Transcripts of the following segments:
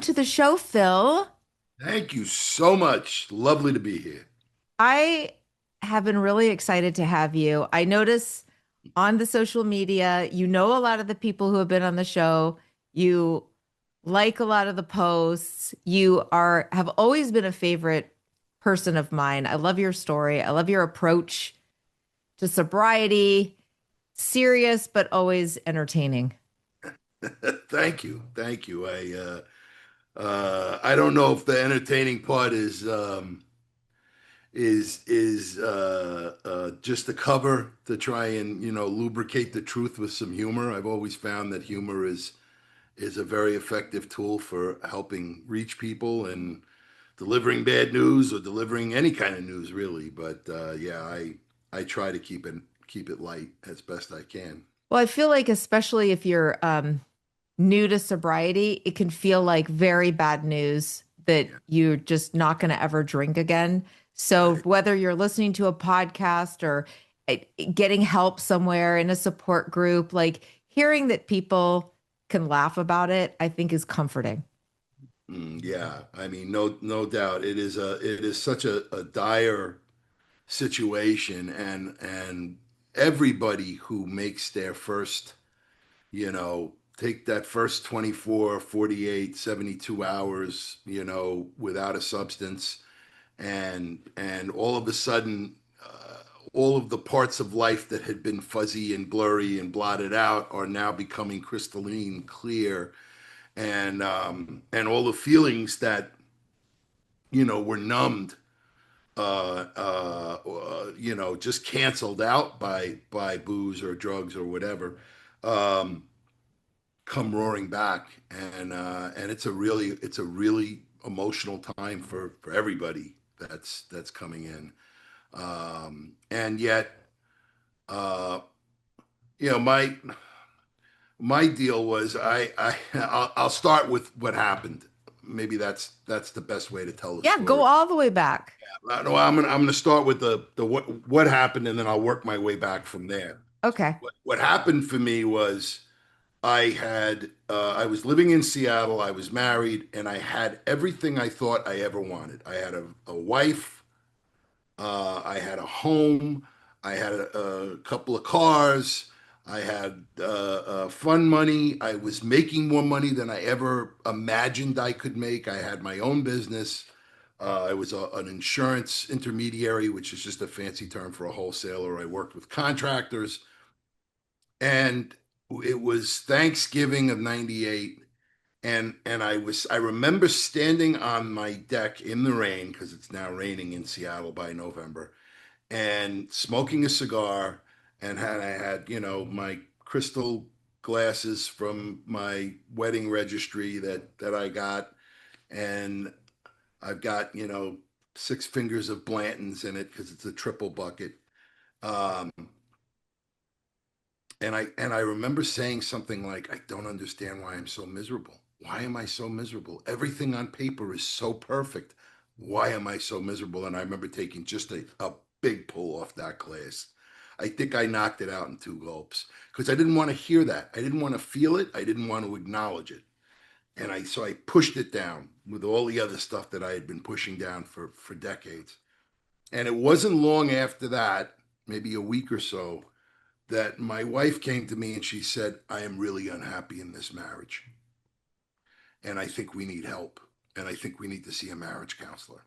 to the show, Phil. Thank you so much. Lovely to be here. I have been really excited to have you. I notice on the social media, you know a lot of the people who have been on the show. You like a lot of the posts. You are have always been a favorite person of mine. I love your story. I love your approach to sobriety, serious but always entertaining. Thank you. Thank you. I don't know if the entertaining part is just a cover to try and lubricate the truth with some humor. I've always found that humor is a very effective tool for helping reach people and delivering bad news or delivering any kind of news really. But yeah, I try to keep it light as best I can. Well, I feel like especially if you're new to sobriety, it can feel like very bad news that Yeah. you're just not going to ever drink again. So Right. whether you're listening to a podcast or uh, getting help somewhere in a support group, like hearing that people can laugh about it, I think is comforting. Yeah, I mean, no doubt, it is such a dire situation, and everybody who makes their first, take that first 24, 48, 72 hours, without a substance, and all of a sudden, all of the parts of life that had been fuzzy and blurry and blotted out are now becoming crystalline clear, and all the feelings that were numbed, just canceled out by booze or drugs or whatever, um, come roaring back, and it's a really emotional time for everybody that's coming in, and yet, uh, my deal was I'll start with what happened. Maybe that's the best way to tell the Yeah, go story. all the way back. No, I'm gonna start with the what happened, and then I'll work my way back from there. Okay. What happened for me was I was living in Seattle. I was married, and I had everything I thought I ever wanted. I had a wife. I had a home. I had a couple of cars. I had fun money. I was making more money than I ever imagined I could make. I had my own business. I was an insurance intermediary, which is just a fancy term for a wholesaler. I worked with contractors. And it was Thanksgiving of '98. And I remember standing on my deck in the rain, because it's now raining in Seattle by November, and smoking a cigar, and I had my crystal glasses from my wedding registry that I got, and I've got six fingers of Blanton's in it because it's a triple bucket. Um, and I remember saying something like, I don't understand why I'm so miserable. Why am I so miserable? Everything on paper is so perfect. Why am I so miserable? And I remember taking just a big pull off that glass. I think I knocked it out in two gulps because I didn't want to hear that. I didn't want to feel it. I didn't want to acknowledge it. And I pushed it down with all the other stuff that I had been pushing down for decades. And it wasn't long after that, maybe a week or so, that my wife came to me and she said, I am really unhappy in this marriage. And I think we need help. And I think we need to see a marriage counselor.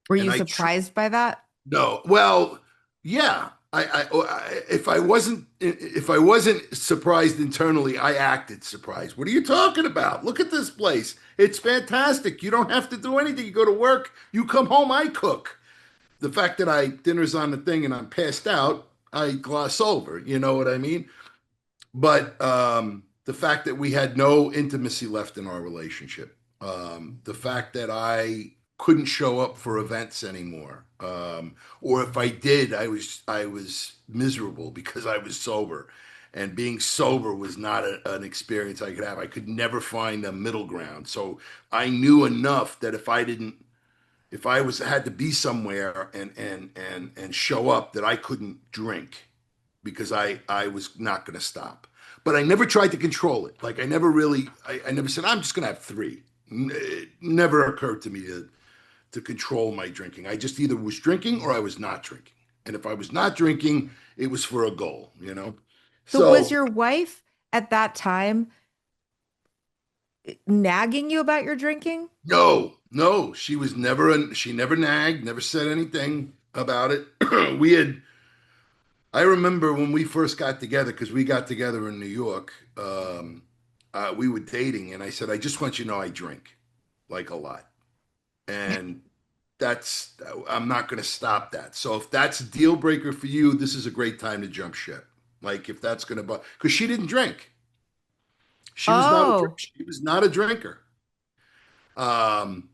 Were And you I, surprised by that? no, well, yeah. If I wasn't surprised internally, I acted surprised. What are you talking about? Look at this place. It's fantastic. You don't have to do anything. You go to work, you come home, I cook. The fact that dinner's on the thing and I'm passed out, I gloss over. You know what I mean? But the fact that we had no intimacy left in our relationship, the fact that I couldn't show up for events anymore, or if I did, I was miserable because I was sober, and being sober was not an experience I could have. I could never find a middle ground. So I knew enough that if I was had to be somewhere and show up, that I couldn't drink because I was not going to stop. but I never tried to control it. Like I never really, I never said I'm just gonna have three. It never occurred to me to control my drinking. I just either was drinking or I was not drinking. And if I was not drinking, it was for a goal, you know? So was So your wife at that time nagging you about your drinking? no, no, she was never, she never nagged, never said anything about it. we had, I remember when we first got together, because we got together in New York, we were dating, and I said, I just want you to know I drink like a lot. And that's, I'm not going to stop that. So if that's a deal breaker for you, this is a great time to jump ship. Like if that's going to, because she didn't drink. Oh, She was not a drinker. Um,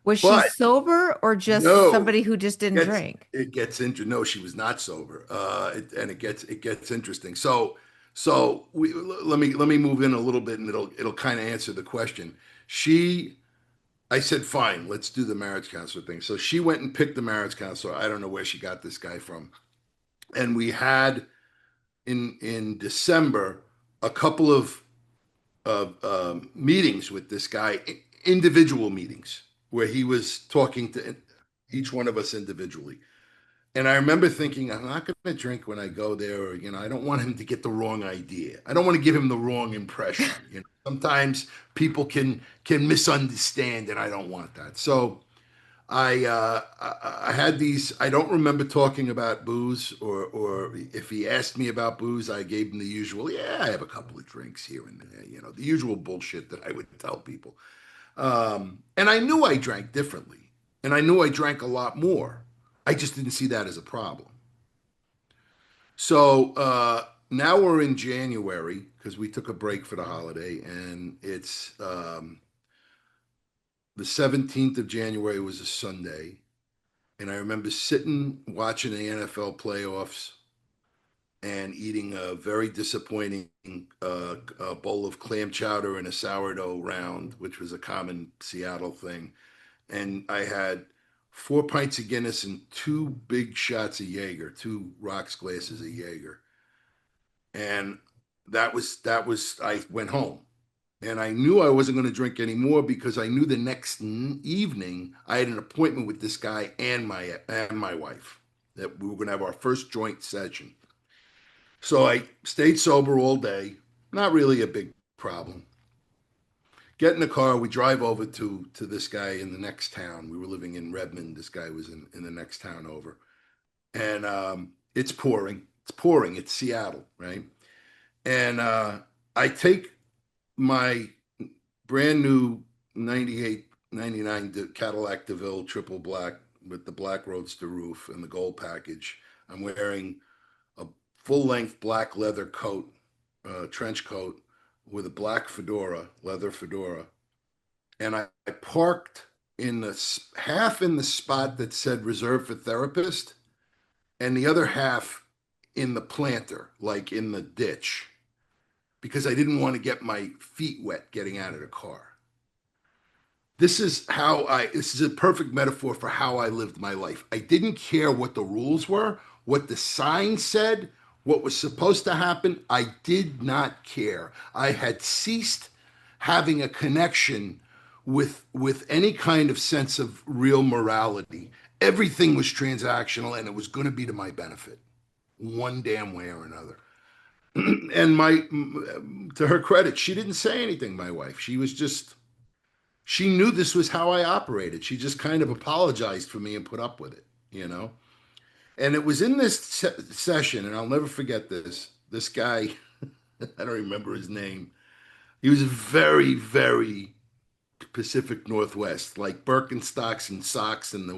was she but sober or just no, somebody who just didn't gets drink? it gets into no, she was not sober. And it gets interesting. So let me move in a little bit, and it'll kind of answer the question. She I said, fine, let's do the marriage counselor thing. So she went and picked the marriage counselor. I don't know where she got this guy from. And we had in December a couple of meetings with this guy, individual meetings, where he was talking to each one of us individually. And I remember thinking, I'm not going to drink when I go there, or, I don't want him to get the wrong idea. I don't want to give him the wrong impression. Sometimes people can misunderstand, and I don't want that. So I had these. I don't remember talking about booze, or if he asked me about booze, I gave him the usual. Yeah, I have a couple of drinks here and there. The usual bullshit that I would tell people. And I knew I drank differently, and I knew I drank a lot more. I just didn't see that as a problem. So now we're in January because we took a break for the holiday, and it's the 17th of January was a Sunday. And I remember sitting watching the NFL playoffs and eating a very disappointing bowl of clam chowder and a sourdough round, which was a common Seattle thing. And I had 4 pints of Guinness and two big shots of Jaeger, two rocks glasses of Jaeger. And that was I went home. And I knew I wasn't going to drink anymore because I knew the next evening I had an appointment with this guy and my wife that we were going to have our first joint session. So I stayed sober all day. Not really a big problem. Get in the car. We drive over to this guy in the next town. We were living in Redmond. This guy was in the next town over, and it's pouring. It's pouring. It's Seattle, right? And I take my brand new 98, 99 Cadillac DeVille triple black with the black roadster roof and the gold package. I'm wearing a full length black leather coat, trench coat with a black fedora, leather fedora. And I parked in the half in the spot that said reserved for therapist, and the other half in the planter, like in the ditch, because I didn't want to get my feet wet getting out of the car. This is a perfect metaphor for how I lived my life. I didn't care what the rules were, what the sign said, what was supposed to happen. I did not care. I had ceased having a connection with any kind of sense of real morality. Everything was transactional, and it was going to be to my benefit one damn way or another. And my to her credit, she didn't say anything, my wife. She knew this was how I operated. She just kind of apologized for me and put up with it. And it was in this session, and I'll never forget this. This guy, I don't remember his name. He was very, very Pacific Northwest, like Birkenstocks and socks in the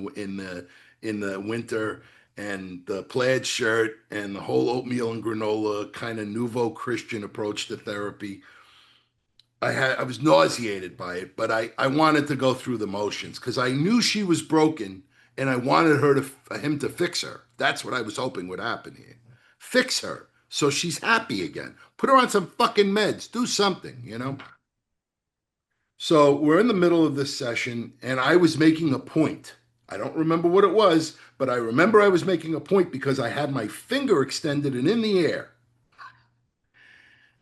winter, and the plaid shirt, and the whole oatmeal and granola kind of nouveau Christian approach to therapy. I was nauseated by it, but I wanted to go through the motions because I knew she was broken, and I wanted him to fix her. That's what I was hoping would happen here. Fix her so she's happy again. Put her on some fucking meds. Do something. So we're in the middle of this session, and I was making a point. I don't remember what it was, but I remember I was making a point because I had my finger extended and in the air.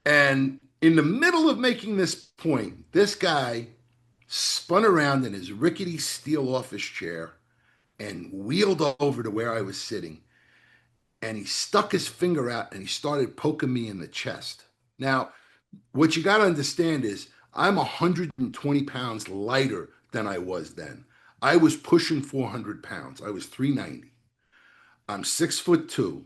And in the middle of making this point, this guy spun around in his rickety steel office chair and wheeled over to where I was sitting. And he stuck his finger out and he started poking me in the chest. Now, what you got to understand is I'm 120 pounds lighter than I was then. I was pushing 400 pounds. I was 390. I'm 6'2".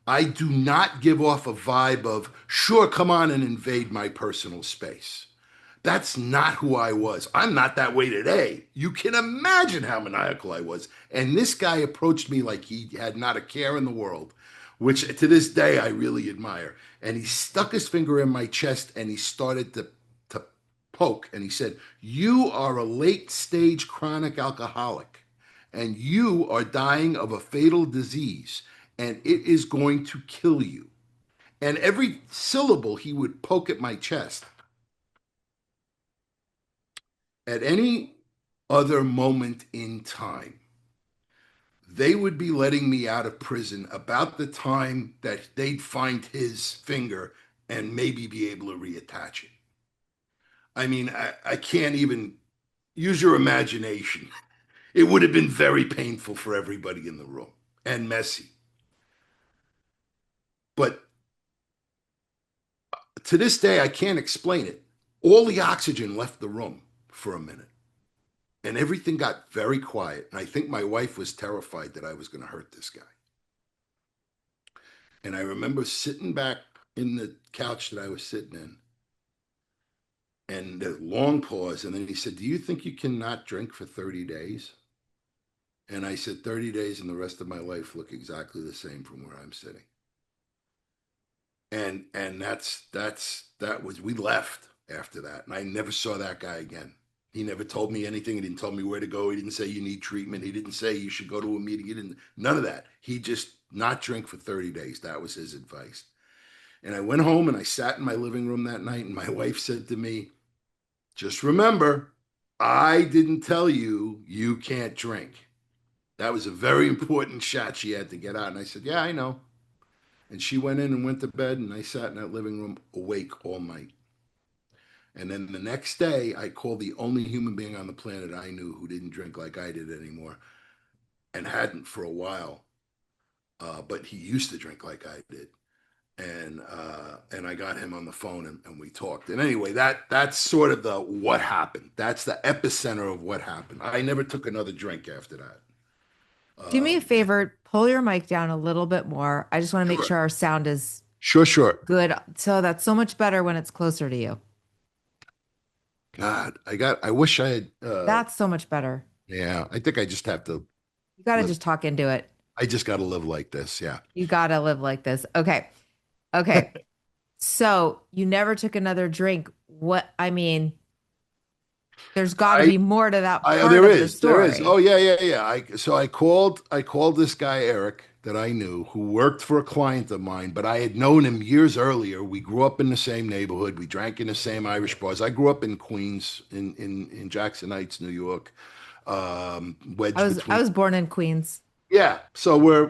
I do not give off a vibe of, sure, come on and invade my personal space. That's not who I was. I'm not that way today. You can imagine how maniacal I was. And this guy approached me like he had not a care in the world, which to this day I really admire. And he stuck his finger in my chest and he started to poke. And he said, "You are a late stage chronic alcoholic and you are dying of a fatal disease and it is going to kill you." And every syllable he would poke at my chest. At any other moment in time, they would be letting me out of prison about the time that they'd find his finger and maybe be able to reattach it. I mean, I can't even use your imagination. It would have been very painful for everybody in the room and messy. But to this day, I can't explain it. All the oxygen left the room for a minute. And everything got very quiet. And I think my wife was terrified that I was going to hurt this guy. And I remember sitting back in the couch that I was sitting in and a long pause. And then he said, "Do you think you can not drink for 30 days?" And I said, 30 days and the rest of my life look exactly the same from where I'm sitting. And that was we left after that. And I never saw that guy again. He never told me anything. He didn't tell me where to go. He didn't say you need treatment. He didn't say you should go to a meeting. He didn't, none of that. He just not drink for 30 days. That was his advice. And I went home and I sat in my living room that night. And my wife said to me, "Just remember, I didn't tell you you can't drink." That was a very important shot she had to get out. And I said, "Yeah, I know." And she went in and went to bed. And I sat in that living room awake all night. And then the next day, I called the only human being on the planet I knew who didn't drink like I did anymore and hadn't for a while. But he used to drink like I did. And I got him on the phone and we talked. And anyway, that's sort of the what happened. That's the epicenter of what happened. I never took another drink after that. Do me a Um, favor, pull your mic down a little bit more. I just want to make sure, sure our sound is sure. good. So that's so much better when it's closer to you. God, I wish I had, That's so much better. yeah, I think I just have to You got to live. just talk into it. I just got to live like this. Yeah. You got to live like this. Okay. Okay. So you never took another drink. What, I mean, there's got to I be more to that I part of the there is. Oh story. yeah. I called this guy Eric that I knew who worked for a client of mine, but I had known him years earlier. We grew up in the same neighborhood. We drank in the same Irish bars. I grew up in Queens, in Jackson Heights, New York, wedged I between. was born in Queens. Yeah, so we're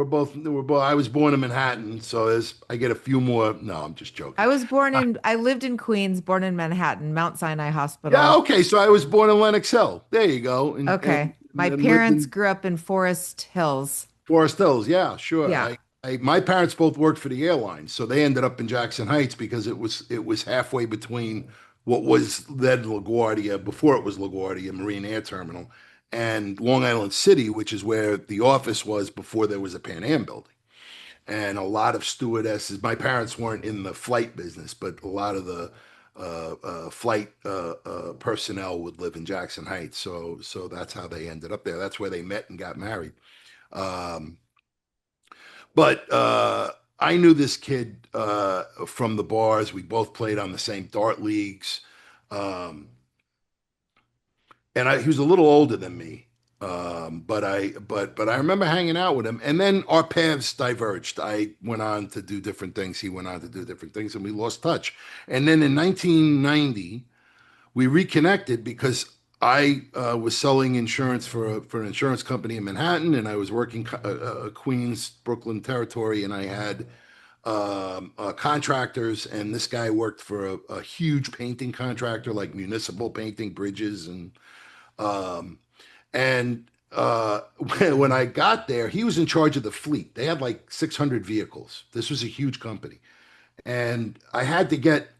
both. I was born in Manhattan, so as I get a few more. No, I'm just joking. I lived in Queens, born in Manhattan, Mount Sinai Yeah, Hospital. okay. So I was born in Lenox Hill. There you go, Okay. My and lived parents in grew up in Forest Hills. Forest Hills. Yeah, sure. Yeah. My parents both worked for the airlines, so they ended up in Jackson Heights because it was halfway between what was then LaGuardia before it was LaGuardia Marine Air Terminal and Long Island City, which is where the office was before there was a Pan Am building. And a lot of stewardesses. My parents weren't in the flight business, but a lot of the flight personnel would live in Jackson Heights. So that's how they ended up there. That's where they met and got married. Um, but I knew this kid from the bars. We both played on the same dart leagues. Um, and he was a little older than me. But I remember hanging out with him, and then our paths diverged. I went on to do different things. He went on to do different things, and we lost touch. And then in 1990, we reconnected because I was selling insurance for an insurance company in Manhattan, and I was working Queens, Brooklyn territory, and I had contractors, and this guy worked for a huge painting contractor, like municipal painting, bridges, um, and when I got there, he was in charge of the fleet. They had like 600 vehicles. This was a huge company, and I had to get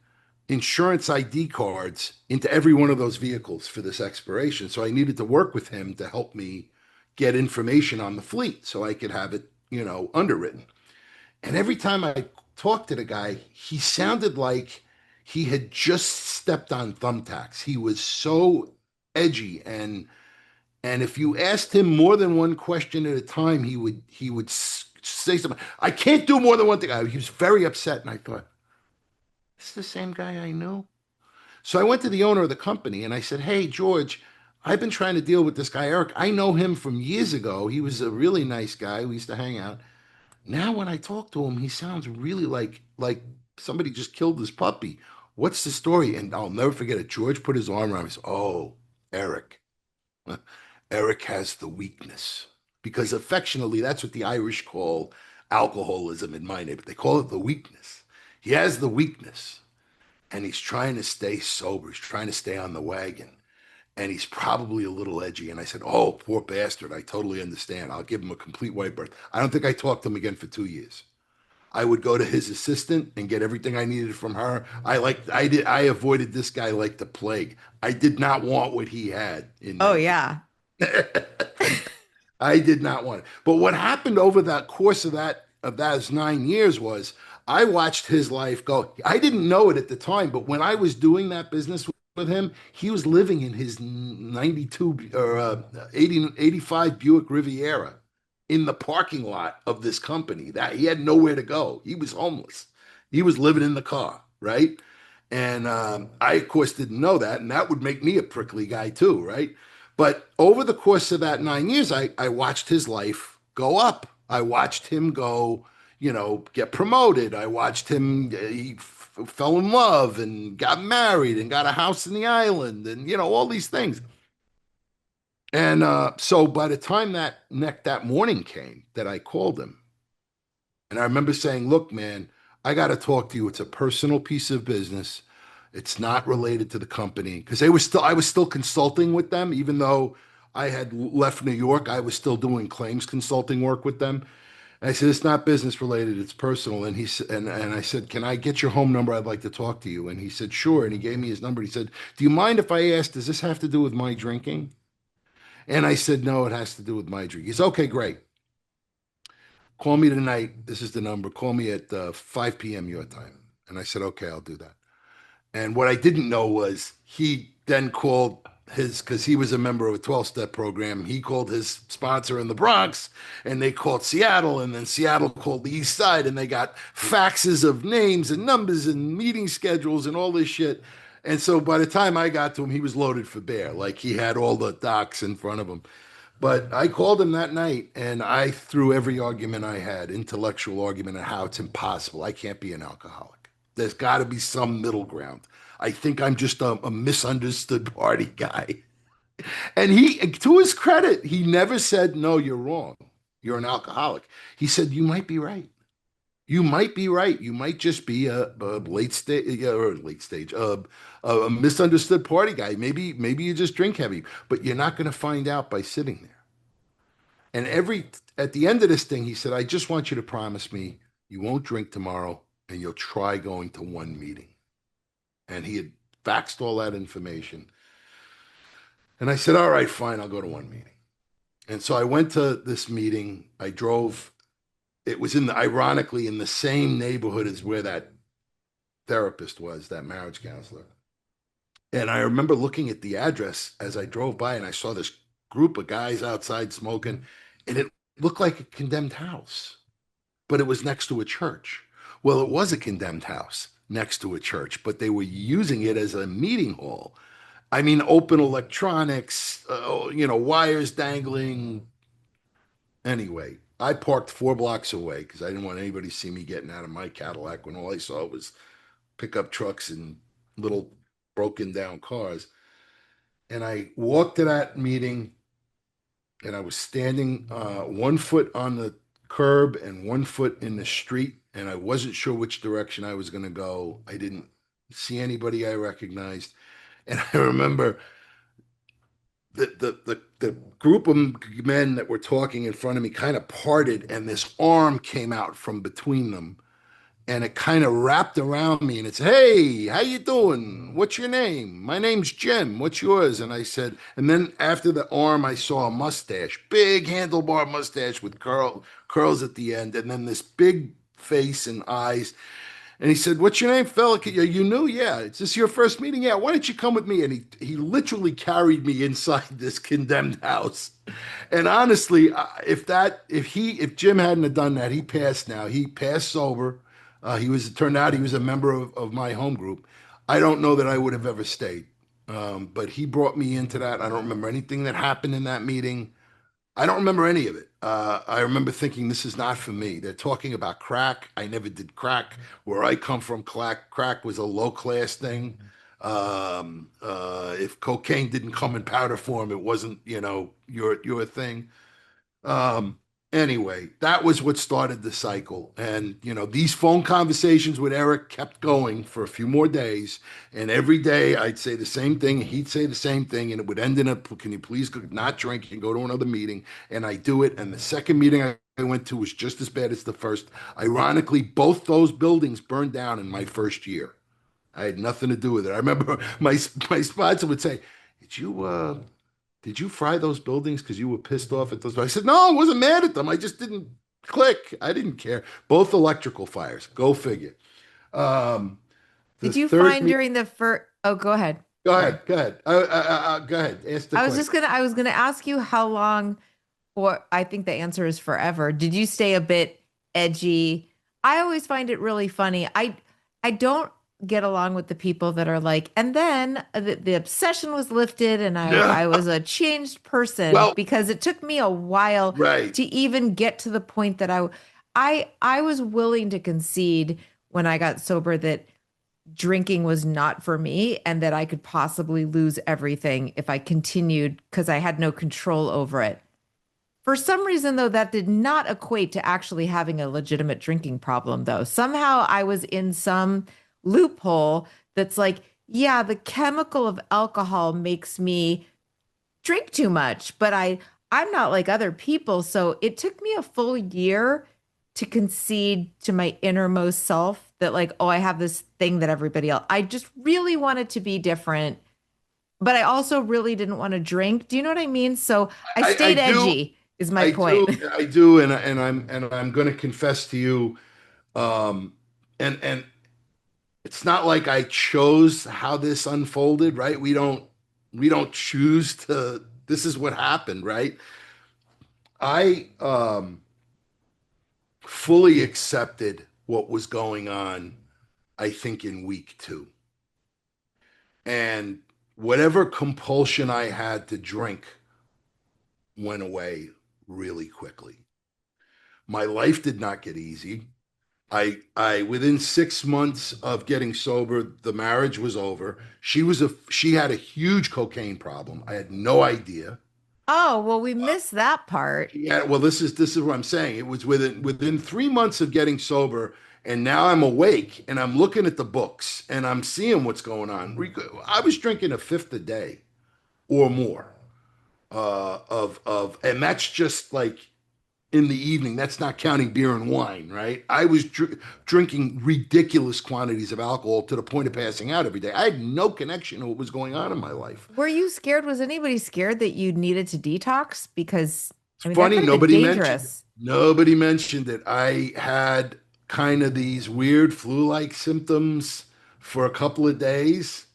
insurance ID cards into every one of those vehicles for this expiration. So I needed to work with him to help me get information on the fleet so I could have it, underwritten. And every time I talked to the guy, he sounded like he had just stepped on thumbtacks. He was so edgy, and if you asked him more than one question at a time, he would say something. I can't do more than one thing. He was very upset, and I thought, this is the same guy I knew. So I went to the owner of the company and I said, "Hey, George, I've been trying to deal with this guy, Eric. I know him from years ago. He was a really nice guy. We used to hang out. Now when I talk to him, he sounds really like somebody just killed his puppy. What's the story?" And I'll never forget it. George put his arm around me. He said, "Oh, Eric. Eric has the weakness." Because affectionately, that's what the Irish call alcoholism in my neighborhood. They call it the weakness. He has the weakness, and he's trying to stay sober. He's trying to stay on the wagon. And he's probably a little edgy. And I said, "Oh, poor bastard. I totally understand. I'll give him a complete white berth." I don't think I talked to him again for 2 years. I would go to his assistant and get everything I needed from her. I avoided this guy like the plague. I did not want what he had in Oh 19. yeah. I did not want it. But what happened over that course of those 9 years was I watched his life go. I didn't know it at the time, but when I was doing that business with him, he was living in his 92 or 80, 85 Buick Riviera in the parking lot of this company. That he had nowhere to go. He was homeless. He was living in the car, right? And I, of course, didn't know that, and that would make me a prickly guy too, right? But over the course of that 9 years, I watched his life go up. I watched him go, get promoted. I watched him, fell in love and got married and got a house in the island and, all these things. And so by the time that morning came that I called him, and I remember saying, "Look, man, I got to talk to you. It's a personal piece of business. It's not related to the company." Because I was still consulting with them, even though I had left New York. I was still doing claims consulting work with them. And I said, "It's not business related. It's personal." And and I said, "Can I get your home number? I'd like to talk to you." And he said, "Sure." And he gave me his number. He said, "Do you mind if I ask, does this have to do with my drinking?" And I said, "No, it has to do with my drink." He said, "Okay, great. Call me tonight. This is the number. Call me at 5 p.m. your time." And I said, "Okay, I'll do that." And what I didn't know was he then called because he was a member of a 12-step program. He called his sponsor in the Bronx, and they called Seattle, and then Seattle called the East Side, and they got faxes of names and numbers and meeting schedules and all this shit. And so by the time I got to him, he was loaded for bear. Like he had all the docs in front of him. But I called him that night and I threw every argument I had, intellectual argument, on how it's impossible. I can't be an alcoholic. There's got to be some middle ground. I think I'm just a misunderstood party guy. And to his credit, he never said, "No, you're wrong. You're an alcoholic." He said, "You might be right. You might be right. You might just be a late stage, a misunderstood party guy. Maybe you just drink heavy, but you're not going to find out by sitting there." And at the end of this thing, he said, "I just want you to promise me you won't drink tomorrow and you'll try going to one meeting." And he had faxed all that information. And I said, "All right, fine, I'll go to one meeting." And so I went to this meeting. I drove. It was ironically in the same neighborhood as where that therapist was, that marriage counselor. And I remember looking at the address as I drove by and I saw this group of guys outside smoking, and it looked like a condemned house, but it was next to a church. Well, it was a condemned house next to a church, but they were using it as a meeting hall. I mean, open electronics, wires dangling. Anyway, I parked 4 blocks away because I didn't want anybody to see me getting out of my Cadillac when all I saw was pickup trucks and little broken down cars. And I walked to that meeting and I was standing 1 foot on the curb and 1 foot in the street, and I wasn't sure which direction I was going to go. I didn't see anybody I recognized. And I remember the group of men that were talking in front of me kind of parted, and this arm came out from between them, and it kind of wrapped around me, and it's, hey, how you doing? What's your name? My name's Jim. What's yours? And I said, and then after the arm, I saw a mustache, big handlebar mustache with curls at the end, and then this big face and eyes. And he said, "What's your name, fella? You knew? Yeah. Is this your first meeting? Yeah. Why don't you come with me?" And he literally carried me inside this condemned house. And honestly, if Jim hadn't have done that, he passed now. He passed sober. It turned out he was a member of my home group. I don't know that I would have ever stayed. But he brought me into that. I don't remember anything that happened in that meeting. I don't remember any of it. I remember thinking, this is not for me. They're talking about crack. I never did crack. Where I come from, crack was a low class thing. If cocaine didn't come in powder form, it wasn't, your thing. Um, anyway, that was what started the cycle. And, these phone conversations with Eric kept going for a few more days. And every day I'd say the same thing. He'd say the same thing. And it would end in can you please not drink and go to another meeting? And I do it. And the second meeting I went to was just as bad as the first. Ironically, both those buildings burned down in my first year. I had nothing to do with it. I remember my sponsor would say, "Did you fry those buildings because you were pissed off at those?" I said, "No, I wasn't mad at them. I just didn't click. I didn't care." Both electrical fires. Go figure. Um, the Did you third find meeting. during the first, oh, go ahead. Go Sorry. ahead. Go ahead. Go ahead. Ask the question. I was gonna ask you how long, or I think the answer is forever. Did you stay a bit edgy? I always find it really funny. I don't get along with the people that are like, and then the obsession was lifted and Yeah. I was a changed person Well, because it took me a while right. to even get to the point that I was willing to concede when I got sober that drinking was not for me and that I could possibly lose everything if I continued because I had no control over it. For some reason, though, that did not equate to actually having a legitimate drinking problem, though. Somehow I was in some loophole that's like, yeah, the chemical of alcohol makes me drink too much, but I'm not like other people. So it took me a full year to concede to my innermost self that like, oh, I have this thing that everybody else. I just really wanted to be different, but I also really didn't want to drink. Do you know what I mean? So I I stayed do. edgy is my I point. do. I do. And I'm going to confess to you. And it's not like I chose how this unfolded, right? We don't choose to. This is what happened, right? I fully accepted what was going on, I think, in week two. And whatever compulsion I had to drink went away really quickly. My life did not get easy. I within 6 months of getting sober, the marriage was over. She had a huge cocaine problem. I had no idea. Oh, well, we missed that part. Yeah, well, this is what I'm saying. It was within 3 months of getting sober, and now I'm awake and I'm looking at the books and I'm seeing what's going on. I was drinking a fifth a day or more and that's just like in the evening. That's not counting beer and wine, right? I was drinking ridiculous quantities of alcohol to the point of passing out every day. I had no connection to what was going on in my life. Were you scared? Was anybody scared that you needed to detox? Because, It's I mean, that funny, could have been nobody mentioned it. dangerous. Nobody mentioned it. I had kind of these weird flu-like symptoms for a couple of days.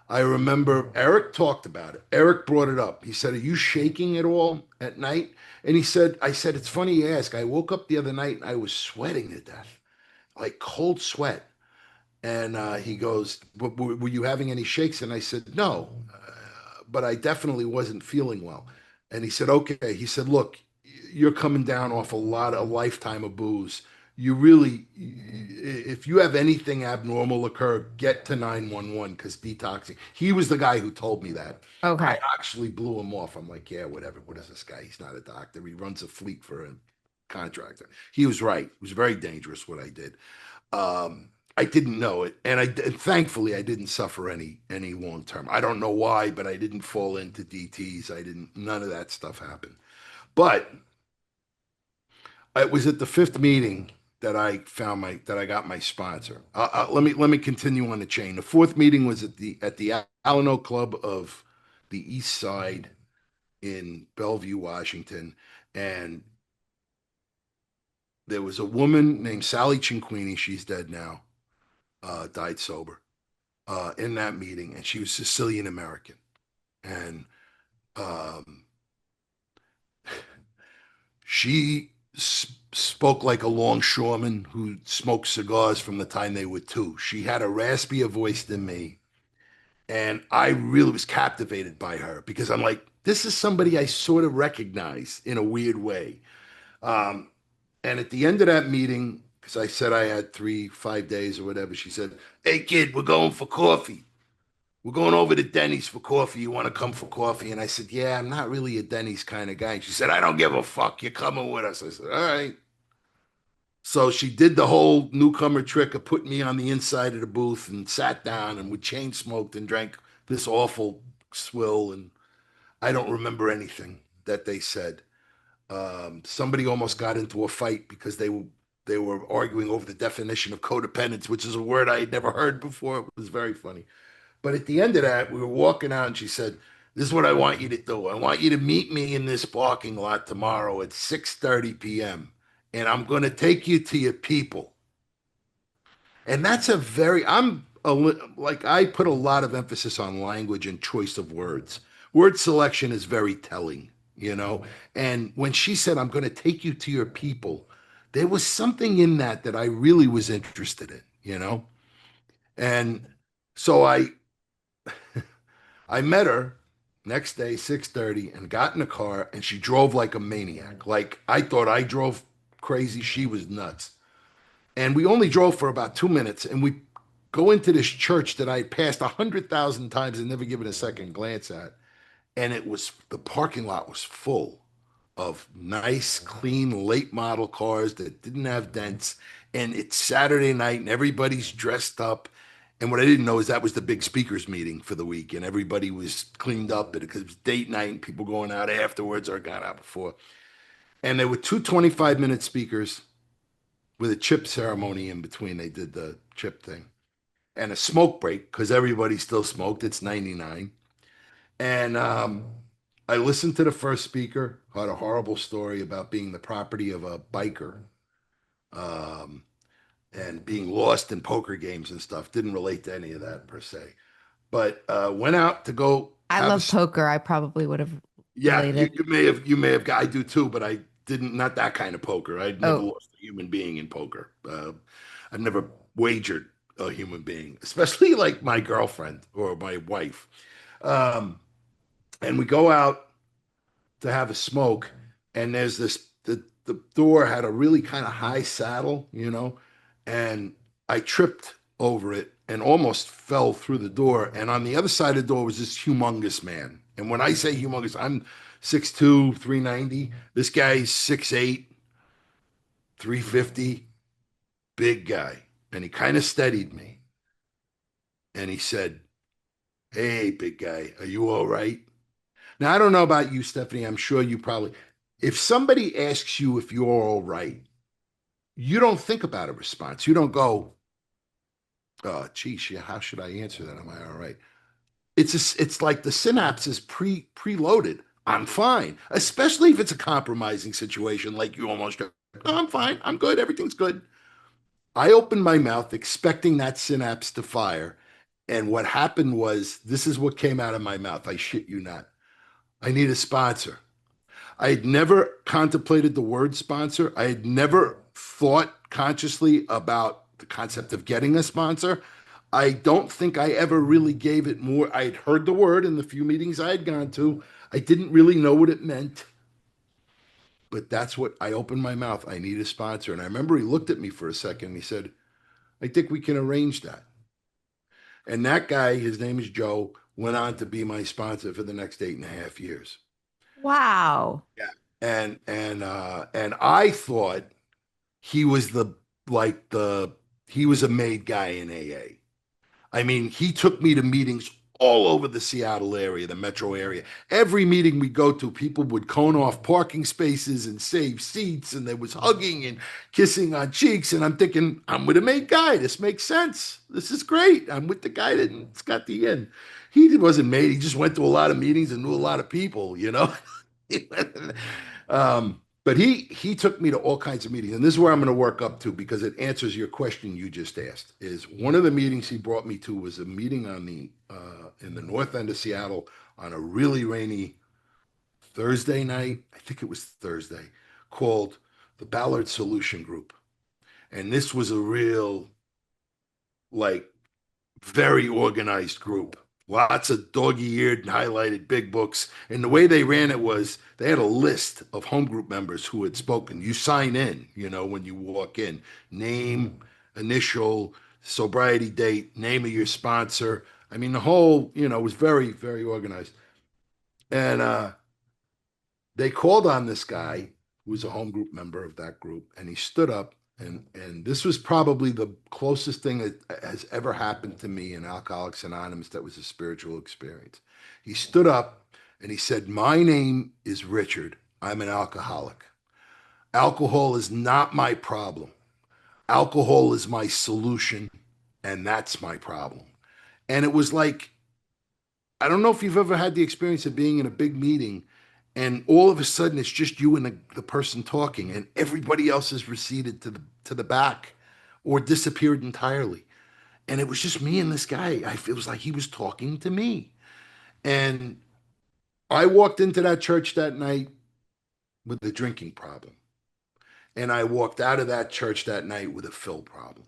I remember Eric talked about it. Eric brought it up. He said, "Are you shaking at all at night?" And I said, "It's funny you ask. I woke up the other night and I was sweating to death, like cold sweat." And he goes, "Were you having any shakes?" And I said, "No, but I definitely wasn't feeling well." And he said, "Okay." He said, "Look, you're coming down off a lifetime of booze. You really, if you have anything abnormal occur, get to 911 because detoxing." He was the guy who told me that. I Okay. actually blew him off. I'm like, "Yeah, whatever. What is this guy? He's not a doctor. He runs a fleet for a contractor. He was right. It was very dangerous what I did. I didn't know it, and thankfully I didn't suffer any long term. I don't know why, but I didn't fall into DTS. I didn't. None of that stuff happened. But it was at the fifth meeting that I got my sponsor. Let me continue on the chain. The fourth meeting was at the Alano Club of the East Side in Bellevue, Washington, and there was a woman named Sally Cinquini. She's dead now. Died sober. In that meeting, and she was Sicilian American, and um, she spoke like a longshoreman who smoked cigars from the time they were two. She had a raspier voice than me, and I really was captivated by her because I'm like, this is somebody I sort of recognize in a weird way. Um, and at the end of that meeting, because I said I had 5 days or whatever, she said, "Hey kid, we're going for coffee. We're going over to Denny's for coffee. You want to come for coffee?" And I said, "Yeah, I'm not really a Denny's kind of guy." And she said, "I don't give a fuck. You're coming with us." I said, "All right." So she did the whole newcomer trick of putting me on the inside of the booth and sat down and we chain smoked and drank this awful swill. And I don't remember anything that they said. Somebody almost got into a fight because they were arguing over the definition of codependence, which is a word I had never heard before. It was very funny. But at the end of that, we were walking out and she said, "This is what I want you to do. I want you to meet me in this parking lot tomorrow at 6:30 p.m. And I'm going to take you to your people." And that's a very, like, I put a lot of emphasis on language and choice of words. Word selection is very telling, you know? And when she said, "I'm going to take you to your people," there was something in that that I really was interested in, you know? And so I met her next day, 6:30, and got in the car, and she drove like a maniac. Like I thought I drove crazy. She was nuts. And we only drove for about 2 minutes, and we go into this church that I passed 100,000 times and never given a second glance at. And the parking lot was full of nice, clean, late model cars that didn't have dents. And it's Saturday night and everybody's dressed up. And what I didn't know is that was the big speakers meeting for the week. And everybody was cleaned up because it was date night and people going out afterwards or got out before. And there were two 25-minute speakers with a chip ceremony in between. They did the chip thing and a smoke break because everybody still smoked. It's 99. And I listened to the first speaker, had a horrible story about being the property of a biker um, and being lost in poker games and stuff. Didn't relate to any of that per se. But went out to go I have a. love poker. I probably would have Yeah, you, related. you may have. I do too, but I didn't. Not that kind of poker. I'd never Oh, lost a human being in poker. I've never wagered a human being, especially like my girlfriend or my wife. Um, and we go out to have a smoke, and there's the door had a really kind of high saddle, and I tripped over it and almost fell through the door. And on the other side of the door was this humongous man. And when I say humongous, I'm 6'2", 390. This guy's 6'8", 350, big guy. And he kind of steadied me. And he said, "Hey, big guy, are you all right?" Now, I don't know about you, Stefanie. I'm sure you probably, if somebody asks you if you're all right, you don't think about a response. You don't go, "Oh, geez, yeah, how should I answer that? Am I all right?" It's like the synapse is preloaded. I'm fine, especially if it's a compromising situation like you almost go, "Oh, I'm fine. I'm good. Everything's good." I opened my mouth expecting that synapse to fire. And what happened was this is what came out of my mouth. I shit you not. "I need a sponsor." I had never contemplated the word sponsor. I had never thought consciously about the concept of getting a sponsor. I don't think I ever really gave it more. I had heard the word in the few meetings I had gone to. I didn't really know what it meant, but that's what I opened my mouth. "I need a sponsor." And I remember he looked at me for a second and he said, "I think we can arrange that." And that guy, his name is Joe, went on to be my sponsor for the next 8.5 years. wow. Yeah. And I thought he was the he was a made guy in AA. I mean, he took me to meetings all over the Seattle area, the metro area. Every meeting we go to, people would cone off parking spaces and save seats, and there was hugging and kissing on cheeks. And I'm thinking, I'm with a mate guy. This makes sense. This is great. I'm with the guy that's got the in. He wasn't made. He just went to a lot of meetings and knew a lot of people, you know. But he took me to all kinds of meetings, and this is where I'm going to work up to because it answers your question you just asked. Is one of the meetings he brought me to was a meeting on the in the north end of Seattle on a really rainy Thursday night. I think it was Thursday, called the Ballard Solution Group, and this was a real like very organized group. Lots of doggy-eared and highlighted big books. And the way they ran it was they had a list of home group members who had spoken. You sign in, you know, when you walk in, name, initial, sobriety date, name of your sponsor. I mean, the whole, you know, was very, very organized. And they called on this guy who was a home group member of that group, and he stood up, and this was probably the closest thing that has ever happened to me in Alcoholics Anonymous that was a spiritual experience. He stood up and he said, "My name is Richard. I'm an alcoholic. Alcohol is not my problem. Alcohol is my solution, and that's my problem." And it was like, I don't know if you've ever had the experience of being in a big meeting and all of a sudden it's just you and the person talking and everybody else has receded to the back or disappeared entirely. And it was just me and this guy. It was like he was talking to me. And I walked into that church that night with a drinking problem. And I walked out of that church that night with a fill problem.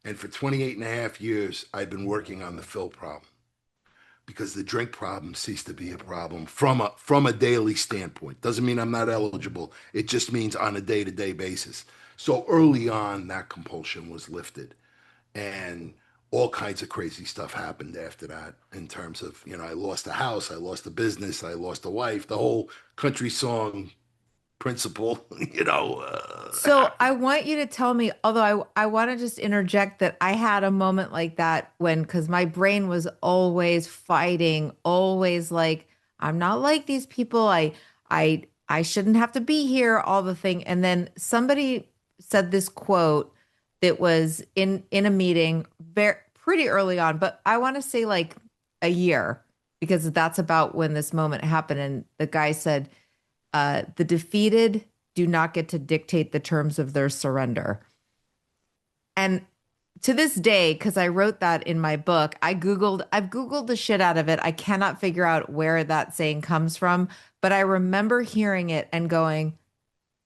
And for 28 and a half years, I've been working on the fill problem because the drink problem ceased to be a problem from a daily standpoint. Doesn't mean I'm not eligible. It just means on a day-to-day basis. So early on, that compulsion was lifted, and all kinds of crazy stuff happened after that. In terms of, you know, I lost a house, I lost a business, I lost a wife. The whole country song principle, you know, So I happened. want you to tell me, although I want to just interject that I had a moment like that when, because my brain was always fighting, always like, I'm not like these people. I shouldn't have to be here, all the thing. And then somebody said this quote that was in a meeting very pretty early on, but I want to say like a year because that's about when this moment happened. And the guy said, the defeated do not get to dictate the terms of their surrender. And to this day, because I wrote that in my book, I've Googled the shit out of it. I cannot figure out where that saying comes from, but I remember hearing it and going,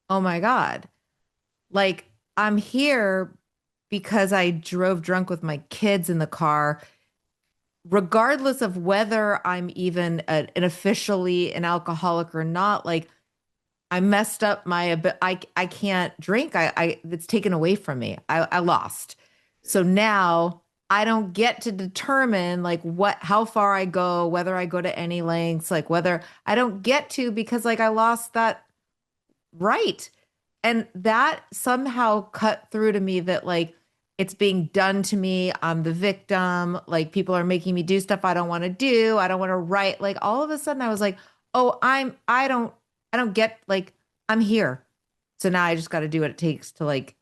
oh my God, like I'm here because I drove drunk with my kids in the car, regardless of whether I'm even an officially an alcoholic or not. Like I messed up I can't drink. I it's taken away from me. I lost. So now I don't get to determine like how far I go, whether I go to any lengths, like whether I don't get to because like I lost that right. And that somehow cut through to me that like it's being done to me. I'm the victim. Like people are making me do stuff I don't want to do. I don't want to write. Like all of a sudden I was like, oh, I don't get like I'm here. So now I just got to do what it takes to like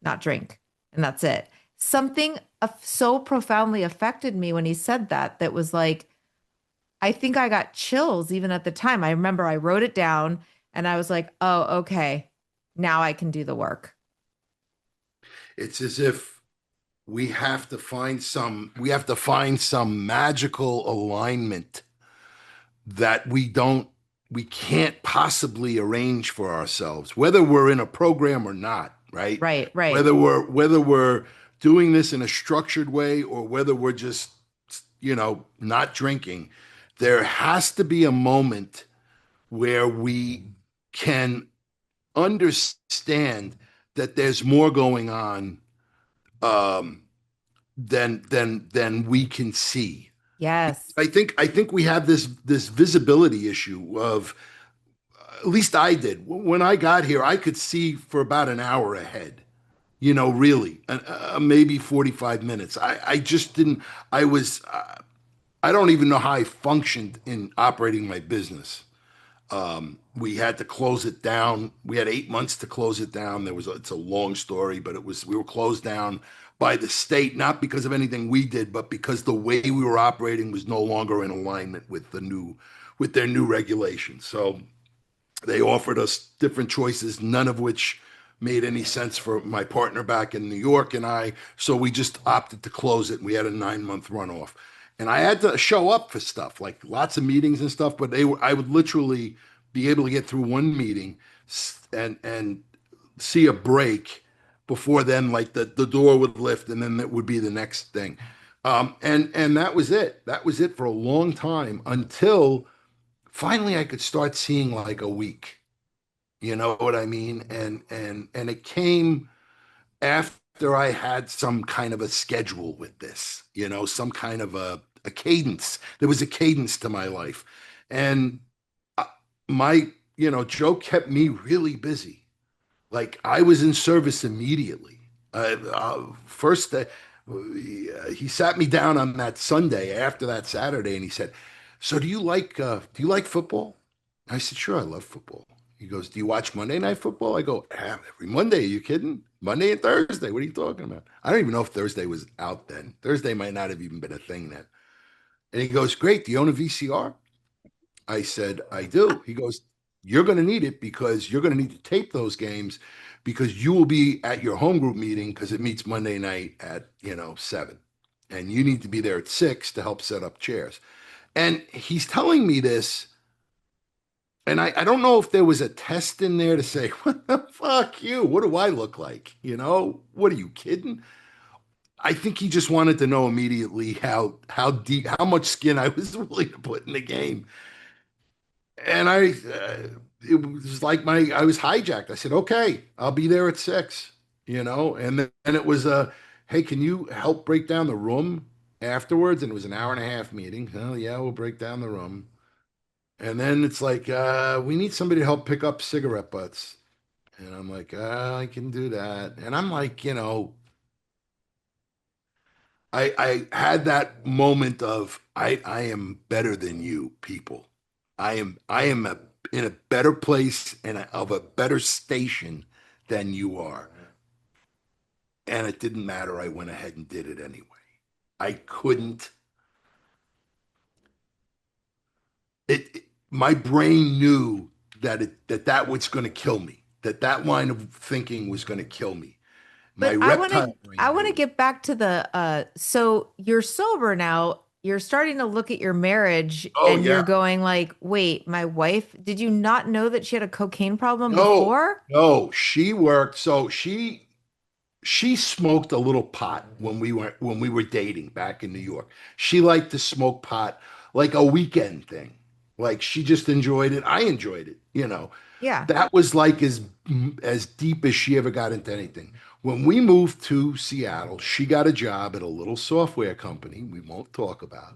not drink. And that's it. Something so profoundly affected me when he said that, that was like, I think I got chills even at the time. I remember I wrote it down and I was like, oh, okay, now I can do the work. It's as if we have to find some magical alignment that we can't possibly arrange for ourselves, whether we're in a program or not, right? Right, right. Whether we're doing this in a structured way or whether we're just, you know, not drinking, there has to be a moment where we can understand that there's more going on um, than we can see. Yes. I think we have this visibility issue of At least I did. When I got here, I could see for about an hour ahead. Really, maybe 45 minutes. I just didn't. I was. I don't even know how I functioned in operating my business. We had to close it down. We had 8 months to close it down. It's a long story, but we were closed down by the state, not because of anything we did, but because the way we were operating was no longer in alignment with with their new regulations. So they offered us different choices, none of which made any sense for my partner back in New York and I. So we just opted to close it. We had a 9 month runoff. And I had to show up for stuff, like lots of meetings and stuff, but I would literally be able to get through one meeting and see a break before then, like the door would lift and then that would be the next thing. And that was it. That was it for a long time until finally I could start seeing like a week. You know what I mean? And it came after I had some kind of a schedule with this, some kind of a cadence. There was a cadence to my life. And uh, my, Joe kept me really busy. Like I was in service immediately. First, he sat me down on that Sunday after that Saturday, and he said, "So do you like football?" I said, "Sure, I love football." He goes, "Do you watch Monday Night Football?" I go, "Every Monday. Are you kidding? Monday and Thursday. What are you talking about?" I don't even know if Thursday was out then. Thursday might not have even been a thing then. And he goes, "Great. Do you own a VCR?" I said, "I do." He goes, "You're going to need it because you're going to need to tape those games because you will be at your home group meeting because it meets Monday night at, 7. And you need to be there at 6 to help set up chairs." And he's telling me this, and I don't know if there was a test in there to say, "What the fuck you? What do I look like? What are you kidding?" I think he just wanted to know immediately how deep, how much skin I was willing to put in the game. And it was like I was hijacked. I said, "Okay, I'll be there at 6, and then it was hey, can you help break down the room afterwards?" And it was an hour and a half meeting. "Oh yeah, we'll break down the room." And then it's like, "We need somebody to help pick up cigarette butts." And I'm like, "I can do that." And I'm like, I had that moment of I am better than you people. I am in a better place and of a better station than you are. And it didn't matter. I went ahead and did it anyway. I couldn't. My brain knew that was going to kill me. That line of thinking was going to kill me. My But I want to reptile I brain want to knew. get back to the so you're sober now. You're starting to look at your marriage Oh and you're yeah. going like, "Wait, my wife, did you not know that she had a cocaine problem No, before?" no. She worked. So she smoked a little pot when we were dating back in New York. She liked to smoke pot like a weekend thing. Like she just enjoyed it. I enjoyed it. Yeah. That was like as deep as she ever got into anything. When we moved to Seattle, she got a job at a little software company we won't talk about,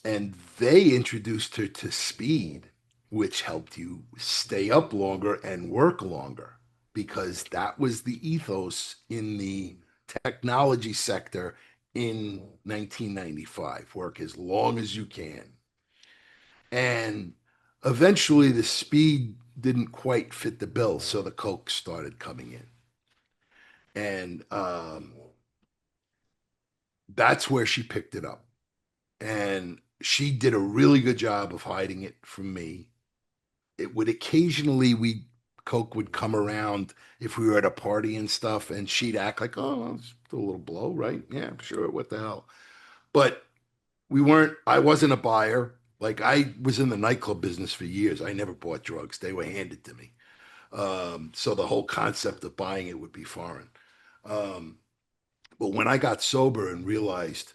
and they introduced her to speed, which helped you stay up longer and work longer because that was the ethos in the technology sector in 1995. Work as long as you can. And eventually the speed didn't quite fit the bill, so the Coke started coming in. And that's where she picked it up. And she did a really good job of hiding it from me. It would occasionally we Coke would come around if we were at a party and stuff, and she'd act like, "Oh, it's a little blow, right? Yeah, sure. What the hell?" But we weren't. I wasn't a buyer. Like I was in the nightclub business for years. I never bought drugs; they were handed to me. So the whole concept of buying it would be foreign. Um, but when I got sober and realized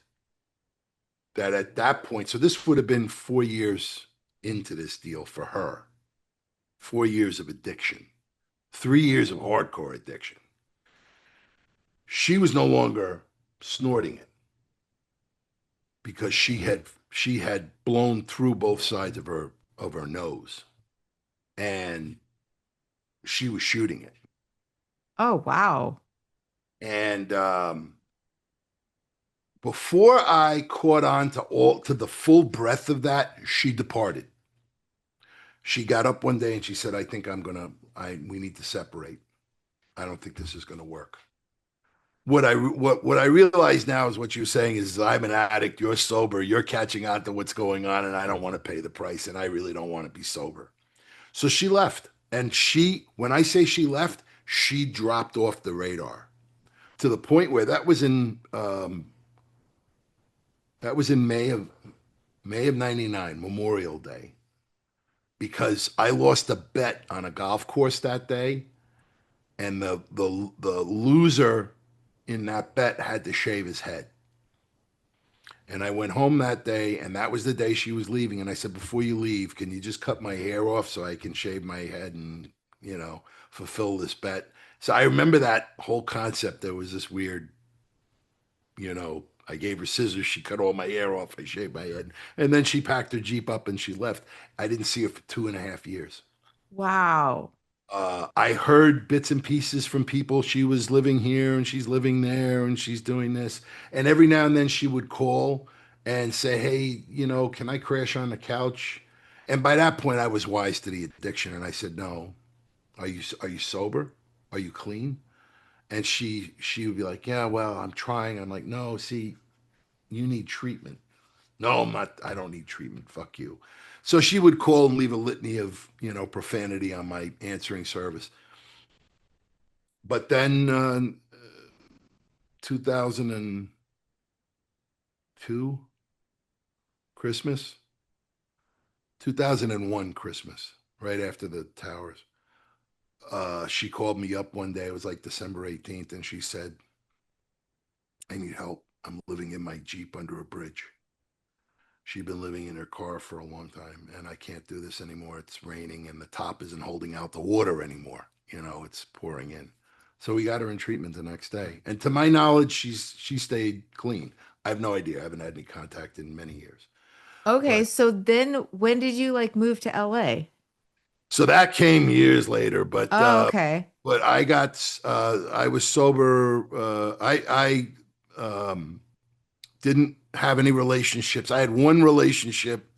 that at that point, so this would have been 4 years into this deal for her, 4 years of addiction, 3 years of hardcore addiction. She was no longer snorting it because she had blown through both sides of her nose. and she was shooting it. Oh, wow. And before I caught on to the full breadth of that, she departed. She got up one day and she said, "I think I we need to separate. I don't think this is gonna work." What I realize now is what you're saying is I'm an addict, you're sober, you're catching on to what's going on, and I don't want to pay the price, and I really don't want to be sober. So she left. And when I say she left, she dropped off the radar to the point where that was in May of '99, Memorial Day, because I lost a bet on a golf course that day, and the loser in that bet had to shave his head. And I went home that day, and that was the day she was leaving. And I said, "Before you leave, can you just cut my hair off so I can shave my head and, fulfill this bet?" So I remember that whole concept. There was this weird, I gave her scissors. She cut all my hair off. I shaved my head. And then she packed her Jeep up and she left. I didn't see her for 2.5 years. Wow. I heard bits and pieces from people. She was living here and she's living there and she's doing this. And every now and then she would call and say, "Hey, can I crash on the couch?" And by that point, I was wise to the addiction. And I said, "No, are you sober? Are you clean?" And she would be like, "Yeah, well, I'm trying." I'm like, "No, see, you need treatment." "No, I'm not. I don't need treatment. Fuck you." So she would call and leave a litany of, profanity on my answering service. But then 2002 Christmas, 2001 Christmas, right after the towers, she called me up one day. It was like December 18th, and she said, "I need help. I'm living in my Jeep under a bridge." She'd been living in her car for a long time, and "I can't do this anymore. It's raining, and the top isn't holding out the water anymore. It's pouring in." So we got her in treatment the next day. And to my knowledge, she stayed clean. I have no idea. I haven't had any contact in many years. Okay, But so then when did you like move to LA? so that came years later. But Oh, okay. I was sober. Didn't have any relationships. I had one relationship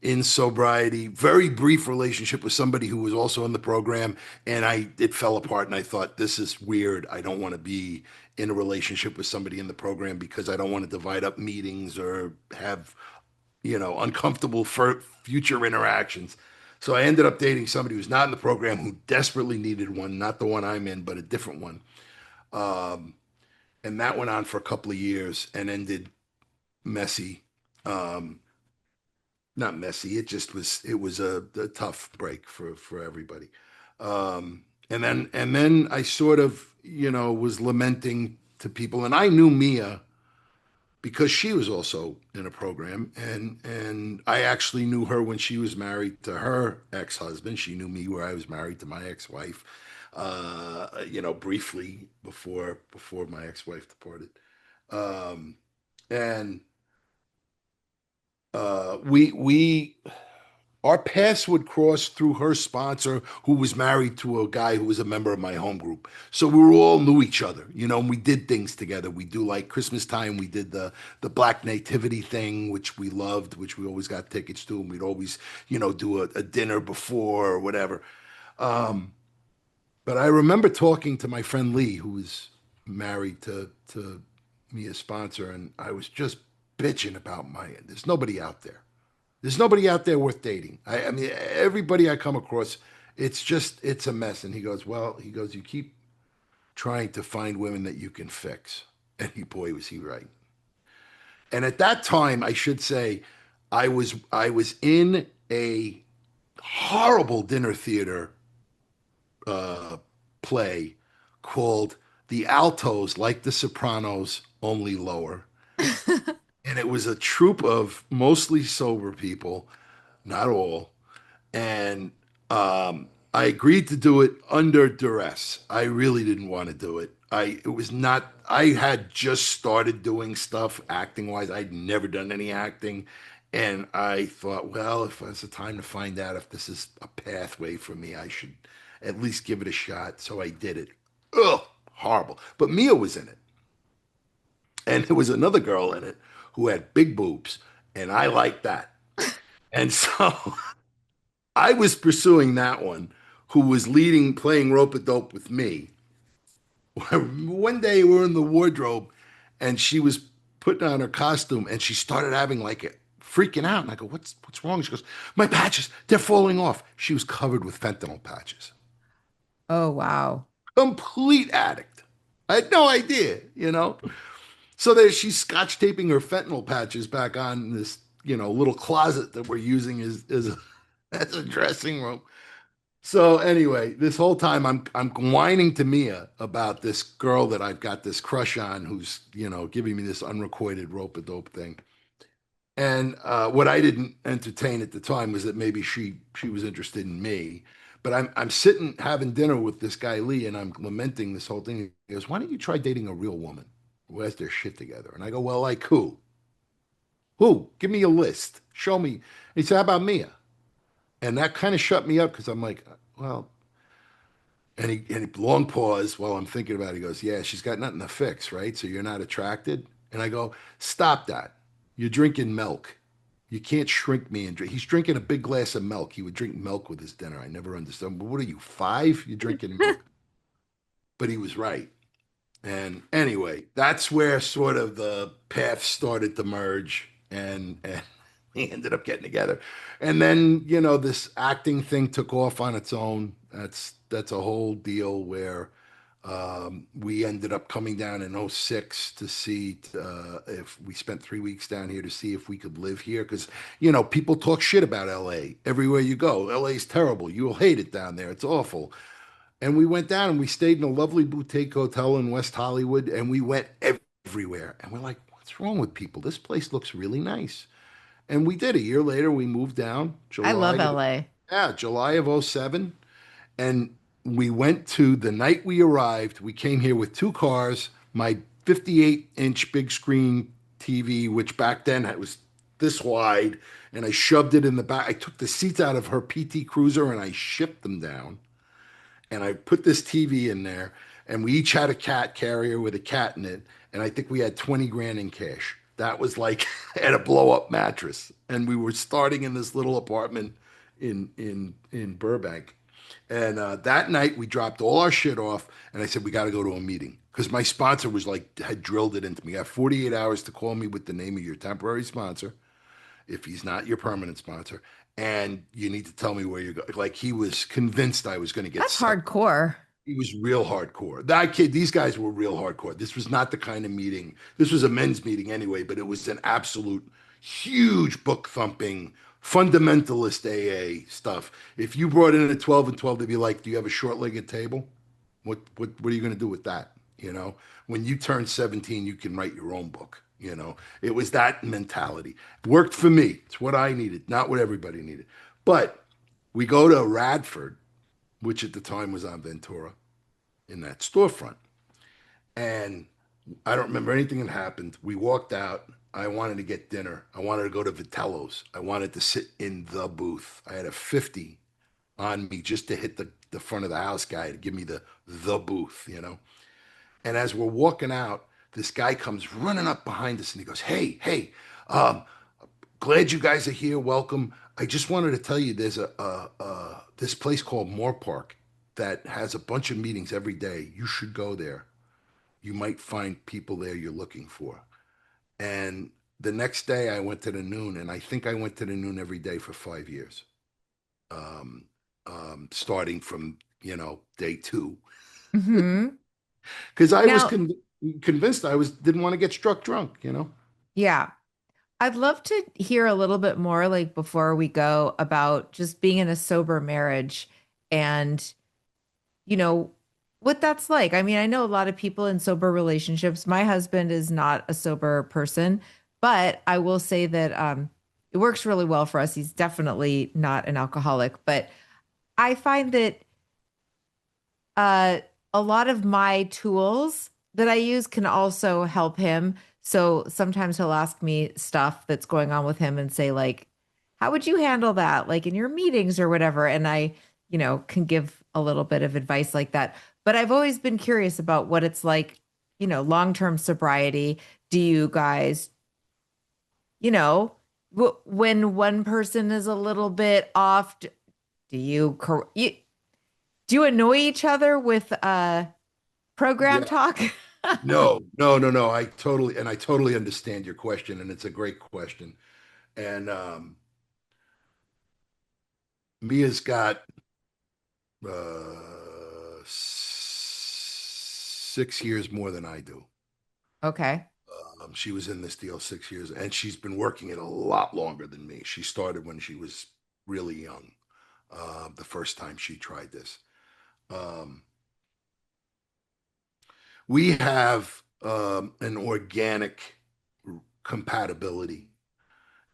in sobriety, very brief relationship with somebody who was also in the program, and it fell apart. And I thought, this is weird. I don't want to be in a relationship with somebody in the program because I don't want to divide up meetings or have uncomfortable for future interactions. So I ended up dating somebody who's not in the program who desperately needed one, not the one I'm in, but a different one. Um, and that went on for a couple of years and ended messy. Um, Not messy. It was a tough break for everybody. And then I sort of was lamenting to people, and I knew Mia because she was also in a program, and I actually knew her when she was married to her ex-husband. She knew me where I was married to my ex-wife, briefly before my ex-wife departed. Um, and we our paths would cross through her sponsor, who was married to a guy who was a member of my home group. So we were all knew each other, and we did things together. We do, like, Christmas time. We did the Black Nativity thing, which we loved, which we always got tickets to, and we'd always, do a dinner before or whatever. Um, but I remember talking to my friend Lee, who was married to me as sponsor, and I was just bitching about there's nobody out there. There's nobody out there worth dating. I mean, everybody I come across, it's a mess. And he goes, "Well," he goes, "you keep trying to find women that you can fix." And boy, was he right. And at that time, I should say, I was in a horrible dinner theater uh, play called The Altos, like The Sopranos, only lower. And it was a troupe of mostly sober people, not all. And I agreed to do it under duress. I really didn't want to do it. It was not. I had just started doing stuff acting wise. I'd never done any acting, And I thought, well, if it's a time to find out if this is a pathway for me, I should at least give it a shot. So I did it. Ugh, horrible. But Mia was in it. And there was another girl in it who had big boobs. And I liked that. And so I was pursuing that one who was leading, playing rope a dope with me. One day we were in the wardrobe and she was putting on her costume and she started having like a freaking out. And I go, what's wrong? She goes, my patches, they're falling off. She was covered with fentanyl patches. Oh, wow. Complete addict. I had no idea, you know? So there she's scotch taping her fentanyl patches back on in this, little closet that we're using as a dressing room. So anyway, this whole time I'm whining to Mia about this girl that I've got this crush on, who's giving me this unrequited rope a dope thing. And what I didn't entertain at the time was that maybe she was interested in me. But I'm sitting having dinner with this guy Lee, and I'm lamenting this whole thing. He goes, "Why don't you try dating a real woman who has their shit together?" And I go, "Well, like who? Who? Give me a list. Show me." He said, "How about Mia?" And that kind of shut me up because I'm like, well, and he long pause while I'm thinking about it. He goes, yeah, she's got nothing to fix, right? So you're not attracted? And I go, stop that. You're drinking milk. You can't shrink me and drink. He's drinking a big glass of milk. He would drink milk with his dinner. I never understood. But what are you, 5? You're drinking milk. But he was right. And anyway, that's where sort of the paths started to merge, and we ended up getting together. And then, this acting thing took off on its own. That's a whole deal where we ended up coming down in '06 to see if we spent 3 weeks down here to see if we could live here. Because, people talk shit about LA everywhere you go. LA is terrible. You will hate it down there. It's awful. And we went down and we stayed in a lovely boutique hotel in West Hollywood and we went everywhere. And we're like, what's wrong with people? This place looks really nice. And we did. A year later, we moved down, I love July, LA. yeah, July of '07. And we went to the night we arrived. We came here with 2 cars, my 58-inch big screen TV, which back then was this wide, and I shoved it in the back. I took the seats out of her PT Cruiser and I shipped them down and I put this TV in there, and we each had a cat carrier with a cat in it, and I think we had 20 grand in cash. That was like at a blow up mattress, and we were starting in this little apartment in Burbank. And that night we dropped all our shit off, and I said we got to go to a meeting because my sponsor was like had drilled it into me. You have 48 hours to call me with the name of your temporary sponsor if he's not your permanent sponsor, and you need to tell me where you're going. Like he was convinced I was going to get That's sucked. hardcore. He was real hardcore. That kid, these guys were real hardcore. This was not the kind of meeting. This was a men's meeting anyway, but it was an absolute huge book thumping fundamentalist AA stuff. If you brought in a 12 and 12, they'd be like, "Do you have a short-legged table? What are you going to do with that?" When you turn 17, you can write your own book. It was that mentality. Worked for me. It's what I needed, not what everybody needed. But we go to Radford, which at the time was on Ventura, in that storefront. And I don't remember anything that happened. We walked out. I wanted to get dinner. I wanted to go to Vitello's. I wanted to sit in the booth. I had a 50 on me just to hit the front of the house guy to give me the booth. And as we're walking out, this guy comes running up behind us and he goes, "Hey, hey, um, glad you guys are here. Welcome. I just wanted to tell you there's this place called Moore Park that has a bunch of meetings every day. You should go there. You might find people there you're looking for." And the next day I went to the noon, and I think I went to the noon every day for 5 years, um, starting from day 2, Hmm. because I was Now, convinced I was didn't want to get struck drunk. yeah, I'd love to hear a little bit more, like before we go, about just being in a sober marriage and, you know, what that's like. I mean, I know a lot of people in sober relationships. My husband is not a sober person, but I will say that it works really well for us. He's definitely not an alcoholic, but I find that uh, a lot of my tools that I use can also help him. So sometimes he'll ask me stuff that's going on with him and say, like, how would you handle that, like in your meetings or whatever? And I, can give a little bit of advice like that. But I've always been curious about what it's like, long-term sobriety. Do you guys, you know, when one person is a little bit off, do do you annoy each other with program Yeah. talk? No, no, no, no. I totally understand your question, and it's a great question. And Mia's got 6 years more than I do. Okay. She was in this deal 6 years, and she's been working it a lot longer than me. She started when she was really young, the first time she tried this. Um, we have an organic compatibility,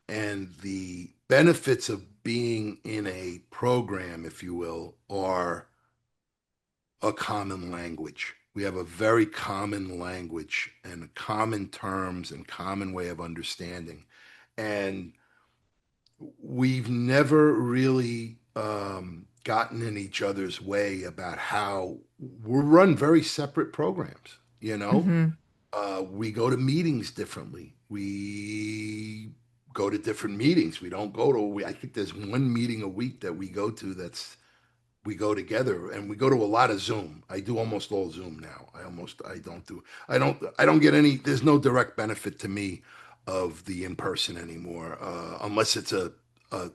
and the benefits of being in a program, if you will, are a common language. We have a very common language and common terms and common way of understanding. And we've never really gotten in each other's way about how we run very separate programs, you know? Hmm. We go to meetings differently. We go to different meetings. We don't go to, I think there's one meeting a week that we go to we go together, and we go to a lot of Zoom. I do almost all Zoom now. I don't get any, there's no direct benefit to me of the in person anymore, unless it's a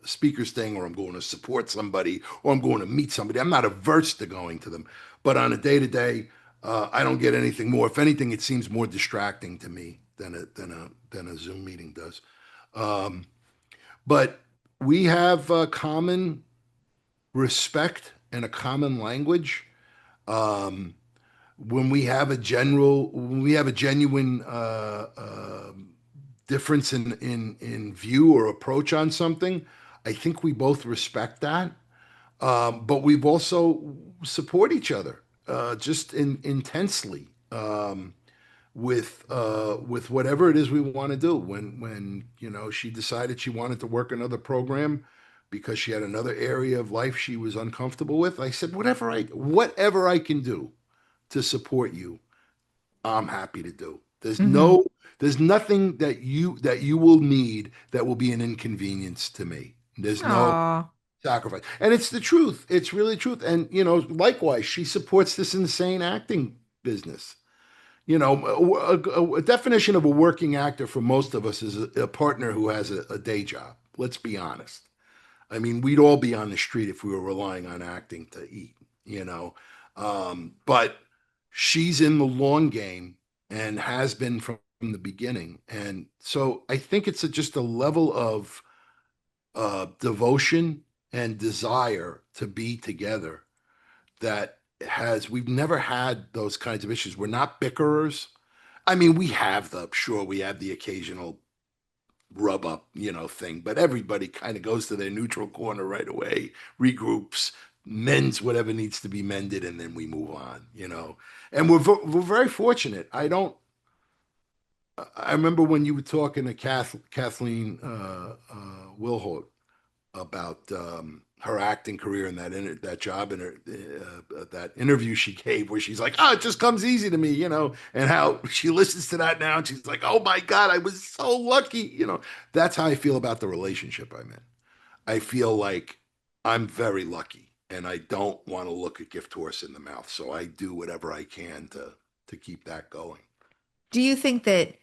speaker's thing, or I'm going to support somebody, or I'm going to meet somebody. I'm not averse to going to them, but on a day to day, I don't get anything more. If anything, it seems more distracting to me than a Zoom meeting does. Um, but we have common respect and a common language. Um, when we have a genuine difference in view or approach on something, I think we both respect that. But we've also support each other just intensely. With whatever it is we want to do. When she decided she wanted to work another program because she had another area of life she was uncomfortable with, I said, whatever I can do to support you, I'm happy to do. Hmm. There's nothing that you will need that will be an inconvenience to me. There's no Aw. sacrifice. And it's the truth. It's really the truth. And likewise, she supports this insane acting business. A definition of a working actor for most of us is a partner who has a day job. Let's be honest. I mean, we'd all be on the street if we were relying on acting to eat, you know. But she's in the long game and has been from the beginning. And so I think it's just a level of devotion and desire to be together that we've never had those kinds of issues. We're not bickerers. I mean, we have the occasional rub up, thing, but everybody kind of goes to their neutral corner right away, regroups, mends whatever needs to be mended, and then we move on. And we're very fortunate. I remember when you were talking to Kathleen Wilhoit about her acting career and that job and that interview she gave, where she's like, "Oh, it just comes easy to me," and how she listens to that now and she's like, "Oh my God, I was so lucky." That's how I feel about the relationship I'm in. I feel like I'm very lucky, and I don't want to look a gift horse in the mouth, so I do whatever I can to keep that going. Do you think that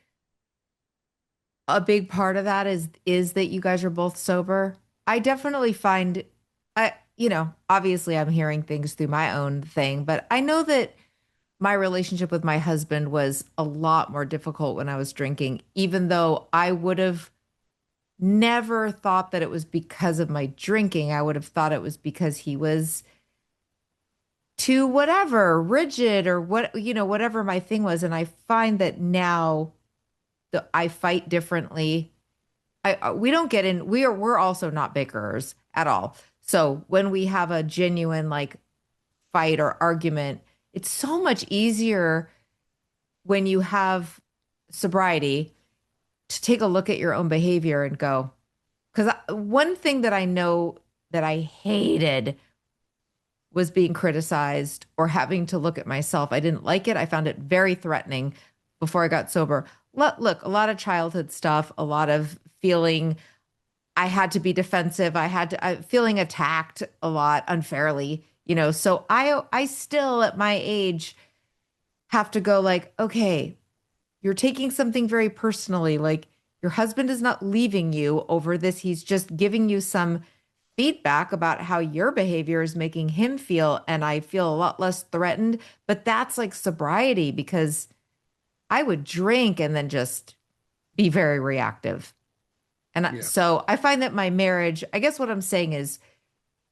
a big part of that is that you guys are both sober? I definitely find obviously I'm hearing things through my own thing, but I know that my relationship with my husband was a lot more difficult when I was drinking, even though I would have never thought that it was because of my drinking. I would have thought it was because he was too whatever, rigid or whatever my thing was. And I find that now I fight differently. We don't get in. We're also not bickerers at all. So when we have a genuine like fight or argument, it's so much easier when you have sobriety to take a look at your own behavior and go, because one thing that I know that I hated was being criticized or having to look at myself. I didn't like it. I found it very threatening before I got sober. Look, a lot of childhood stuff, a lot of feeling I had to be defensive. I feeling attacked a lot unfairly, So I still at my age have to go like, okay, you're taking something very personally. Like your husband is not leaving you over this. He's just giving you some feedback about how your behavior is making him feel. And I feel a lot less threatened. But that's like sobriety because I would drink and then just be very reactive. And Yeah. so I find that my marriage, I guess what I'm saying is,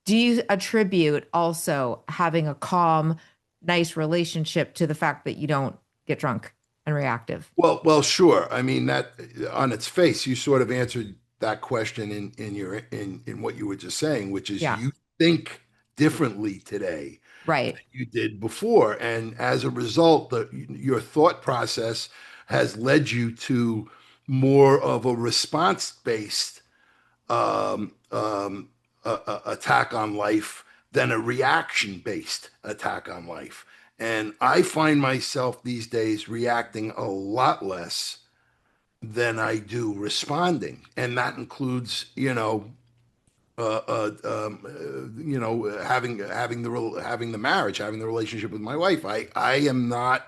do you attribute also having a calm, nice relationship to the fact that you don't get drunk and reactive? Well, sure. I mean that on its face, you sort of answered that question in your in what you were just saying, which is Yeah, you think differently today right. you did before. And as a result, your thought process has led you to more of a response-based attack on life than a reaction-based attack on life. And I find myself these days reacting a lot less than I do responding. And that includes, having the marriage, having the relationship with my wife. I am not.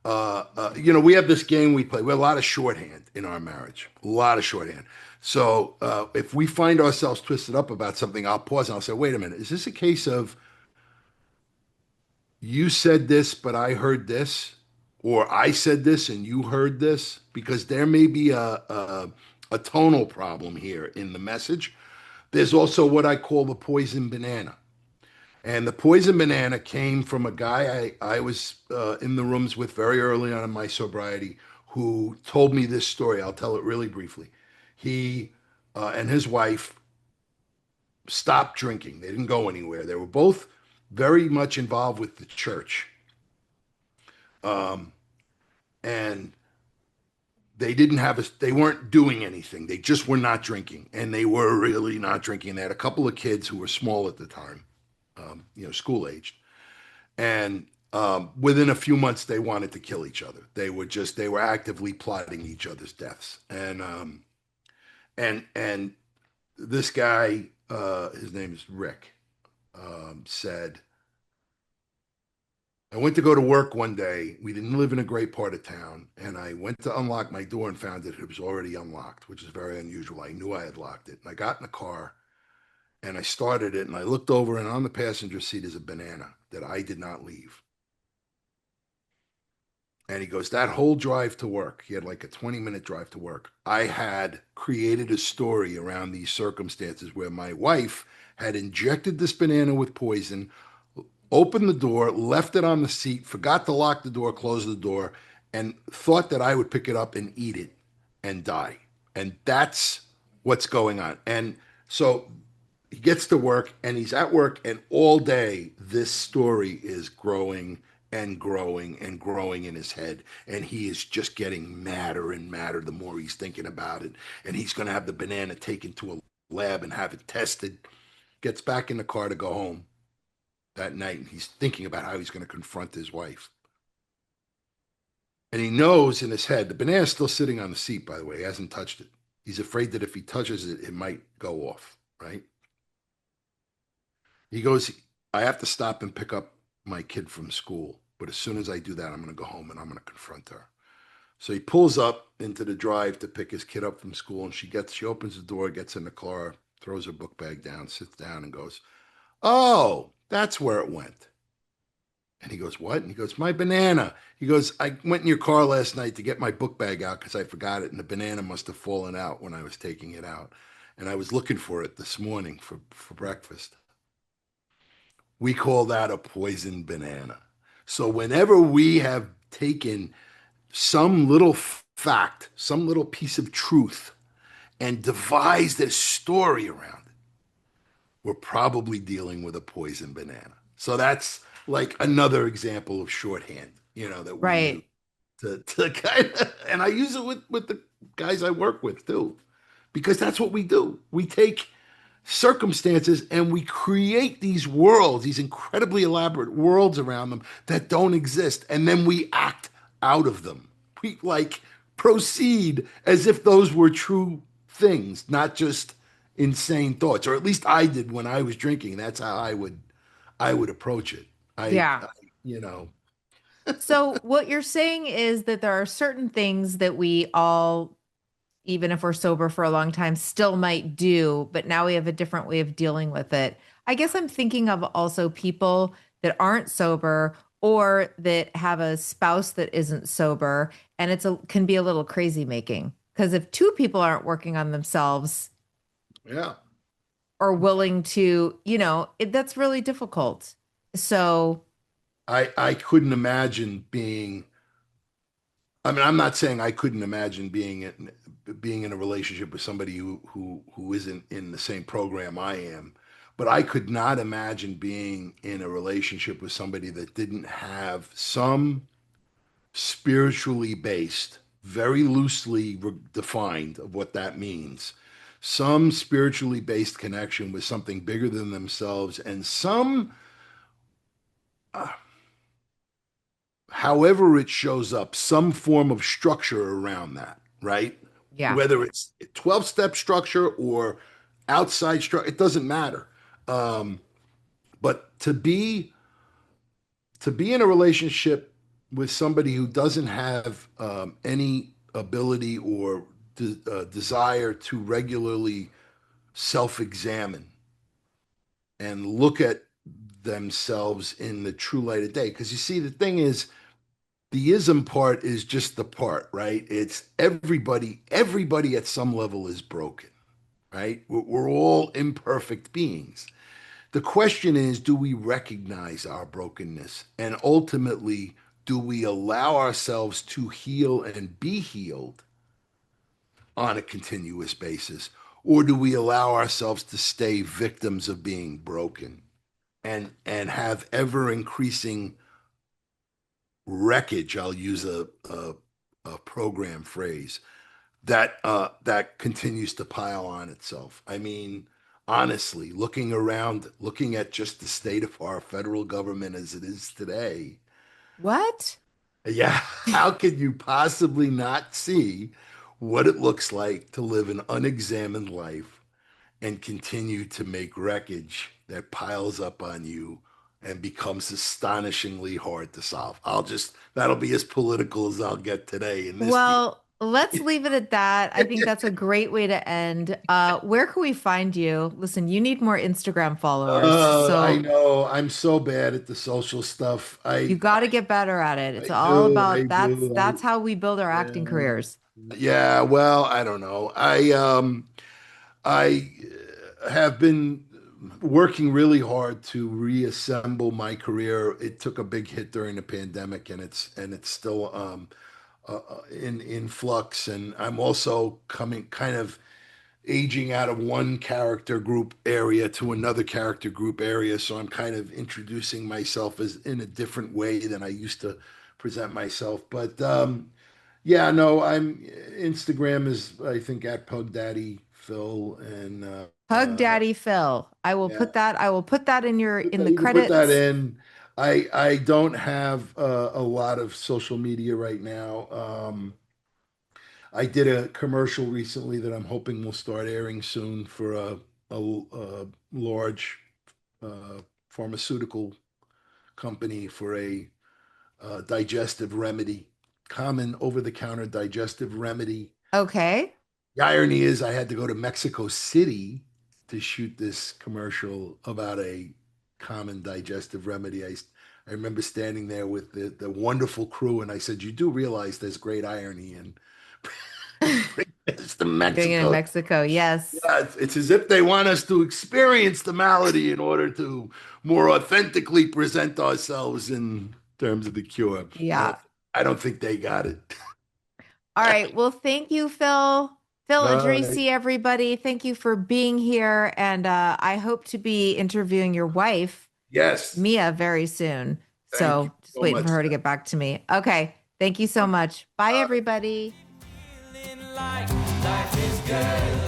We have this game we play. We have a lot of shorthand in our marriage, a lot of shorthand. So if we find ourselves twisted up about something, I'll pause and I'll say, "Wait a minute, is this a case of you said this, but I heard this, or I said this and you heard this?" Because there may be a tonal problem here in the message. There's also what I call the poison banana. And the poison banana came from a guy I was in the rooms with very early on in my sobriety who told me this story. I'll tell it really briefly. He and his wife stopped drinking. They didn't go anywhere. They were both very much involved with the church. Um, and they weren't doing anything. They just were not drinking. And they were really not drinking. They had a couple of kids who were small at the time, school aged. And within a few months, they wanted to kill each other. They were actively plotting each other's deaths. And this guy, his name is Rick, said, I went to go to work one day. We didn't live in a great part of town. And I went to unlock my door and found that it was already unlocked, which is very unusual. I knew I had locked it. And I got in the car and I started it and I looked over and on the passenger seat is a banana that I did not leave. And he goes, that whole drive to work, he had like a 20-minute drive to work. I had created a story around these circumstances where my wife had injected this banana with poison, opened the door, left it on the seat, forgot to lock the door, close the door, and thought that I would pick it up and eat it and die. And that's what's going on. And so he gets to work and he's at work, and all day this story is growing and growing and growing in his head. And he is just getting madder and madder the more he's thinking about it. And he's going to have the banana taken to a lab and have it tested. Gets back in the car to go home that night. And he's thinking about how he's going to confront his wife. And he knows in his head, the banana's still sitting on the seat, by the way. He hasn't touched it. He's afraid that if he touches it, it might go off, right? He goes, I have to stop and pick up my kid from school. But as soon as I do that, I'm going to go home and I'm going to confront her. So he pulls up into the drive to pick his kid up from school. And she opens the door, gets in the car, throws her book bag down, sits down and goes, oh, that's where it went. And he goes, what? And he goes, my banana. He goes, I went in your car last night to get my book bag out because I forgot it. And the banana must have fallen out when I was taking it out. And I was looking for it this morning for breakfast. We call that a poison banana. So whenever we have taken some little fact, some little piece of truth, and devised a story around it, we're probably dealing with a poison banana. So that's like another example of shorthand, that we use. Right. to kind of, and I use it with the guys I work with too, because that's what we do. We take circumstances and we create these worlds, these incredibly elaborate worlds around them that don't exist, and then we act out of them. We like proceed as if those were true things, not just insane thoughts, or at least I did when I was drinking. That's how I would approach it. Yeah. I you know, So what you're saying is that there are certain things that we all, even if we're sober for a long time, still might do, but now we have a different way of dealing with it. I guess I'm thinking of also people that aren't sober or that have a spouse that isn't sober, and can be a little crazy making. Because if two people aren't working on themselves yeah. or willing to, that's really difficult. So, I couldn't imagine being. I mean, I'm not saying I couldn't imagine being in a relationship with somebody who isn't in the same program I am, but I could not imagine being in a relationship with somebody that didn't have some spiritually based, very loosely defined of what that means, some spiritually based connection with something bigger than themselves, and some uh, however it shows up, some form of structure around that, right? yeah. Whether it's 12-step structure or outside structure, it doesn't matter. Um, but to be in a relationship with somebody who doesn't have any ability or desire to regularly self-examine and look at themselves in the true light of day. Because you see, the thing is, the ism part is just the part, right? It's everybody at some level is broken, right? We're all imperfect beings. The question is, do we recognize our brokenness? And ultimately, do we allow ourselves to heal and be healed on a continuous basis? Or do we allow ourselves to stay victims of being broken and have ever increasing wreckage? I'll use a program phrase that continues to pile on itself. I mean, honestly, looking around, looking at just the state of our federal government as it is today, What? yeah, how can you possibly not see what it looks like to live an unexamined life and continue to make wreckage that piles up on you and becomes astonishingly hard to solve? That'll be as political as I'll get today in this deal. Well, let's leave it at that. I think that's a great way to end. Where can we find you? Listen, you need more Instagram followers. I So know I'm so bad at the social stuff. you got to get better at it. It's I all do, I about do. that's how we build our acting Yeah, careers. yeah. Well, I don't know. I have been working really hard to reassemble my career. It took a big hit during the pandemic, and it's still in flux. And I'm also coming kind of aging out of one character group area to another character group area. So I'm kind of introducing myself as in a different way than I used to present myself. But yeah, no, I'm Instagram is I think at Pug Daddy Phil, and Hug Daddy Phil. yeah, I will put that in the you can put that credits. in. I don't have a lot of social media right now. I did a commercial recently that I'm hoping will start airing soon for a large pharmaceutical company for a digestive remedy, common over-the-counter digestive remedy. Okay. The irony is, I had to go to Mexico City to shoot this commercial about a common digestive remedy. I remember standing there with the wonderful crew, and I said, "You do realize there's great irony in bring this to Doing it in Mexico." Mexico. Yes. Yeah, it's as if they want us to experience the malady in order to more authentically present ourselves in terms of the cure. I Yeah. don't, I don't think they got it. All right. Well, thank you, Phil. Phil All right. Idrissi, everybody. Thank you for being here. And I hope to be interviewing your wife, Yes. Mia, very soon. Thank you So just so waiting for much. her to get back to me. Okay. Thank you so much. Bye, Uh, everybody. Feeling like life is good.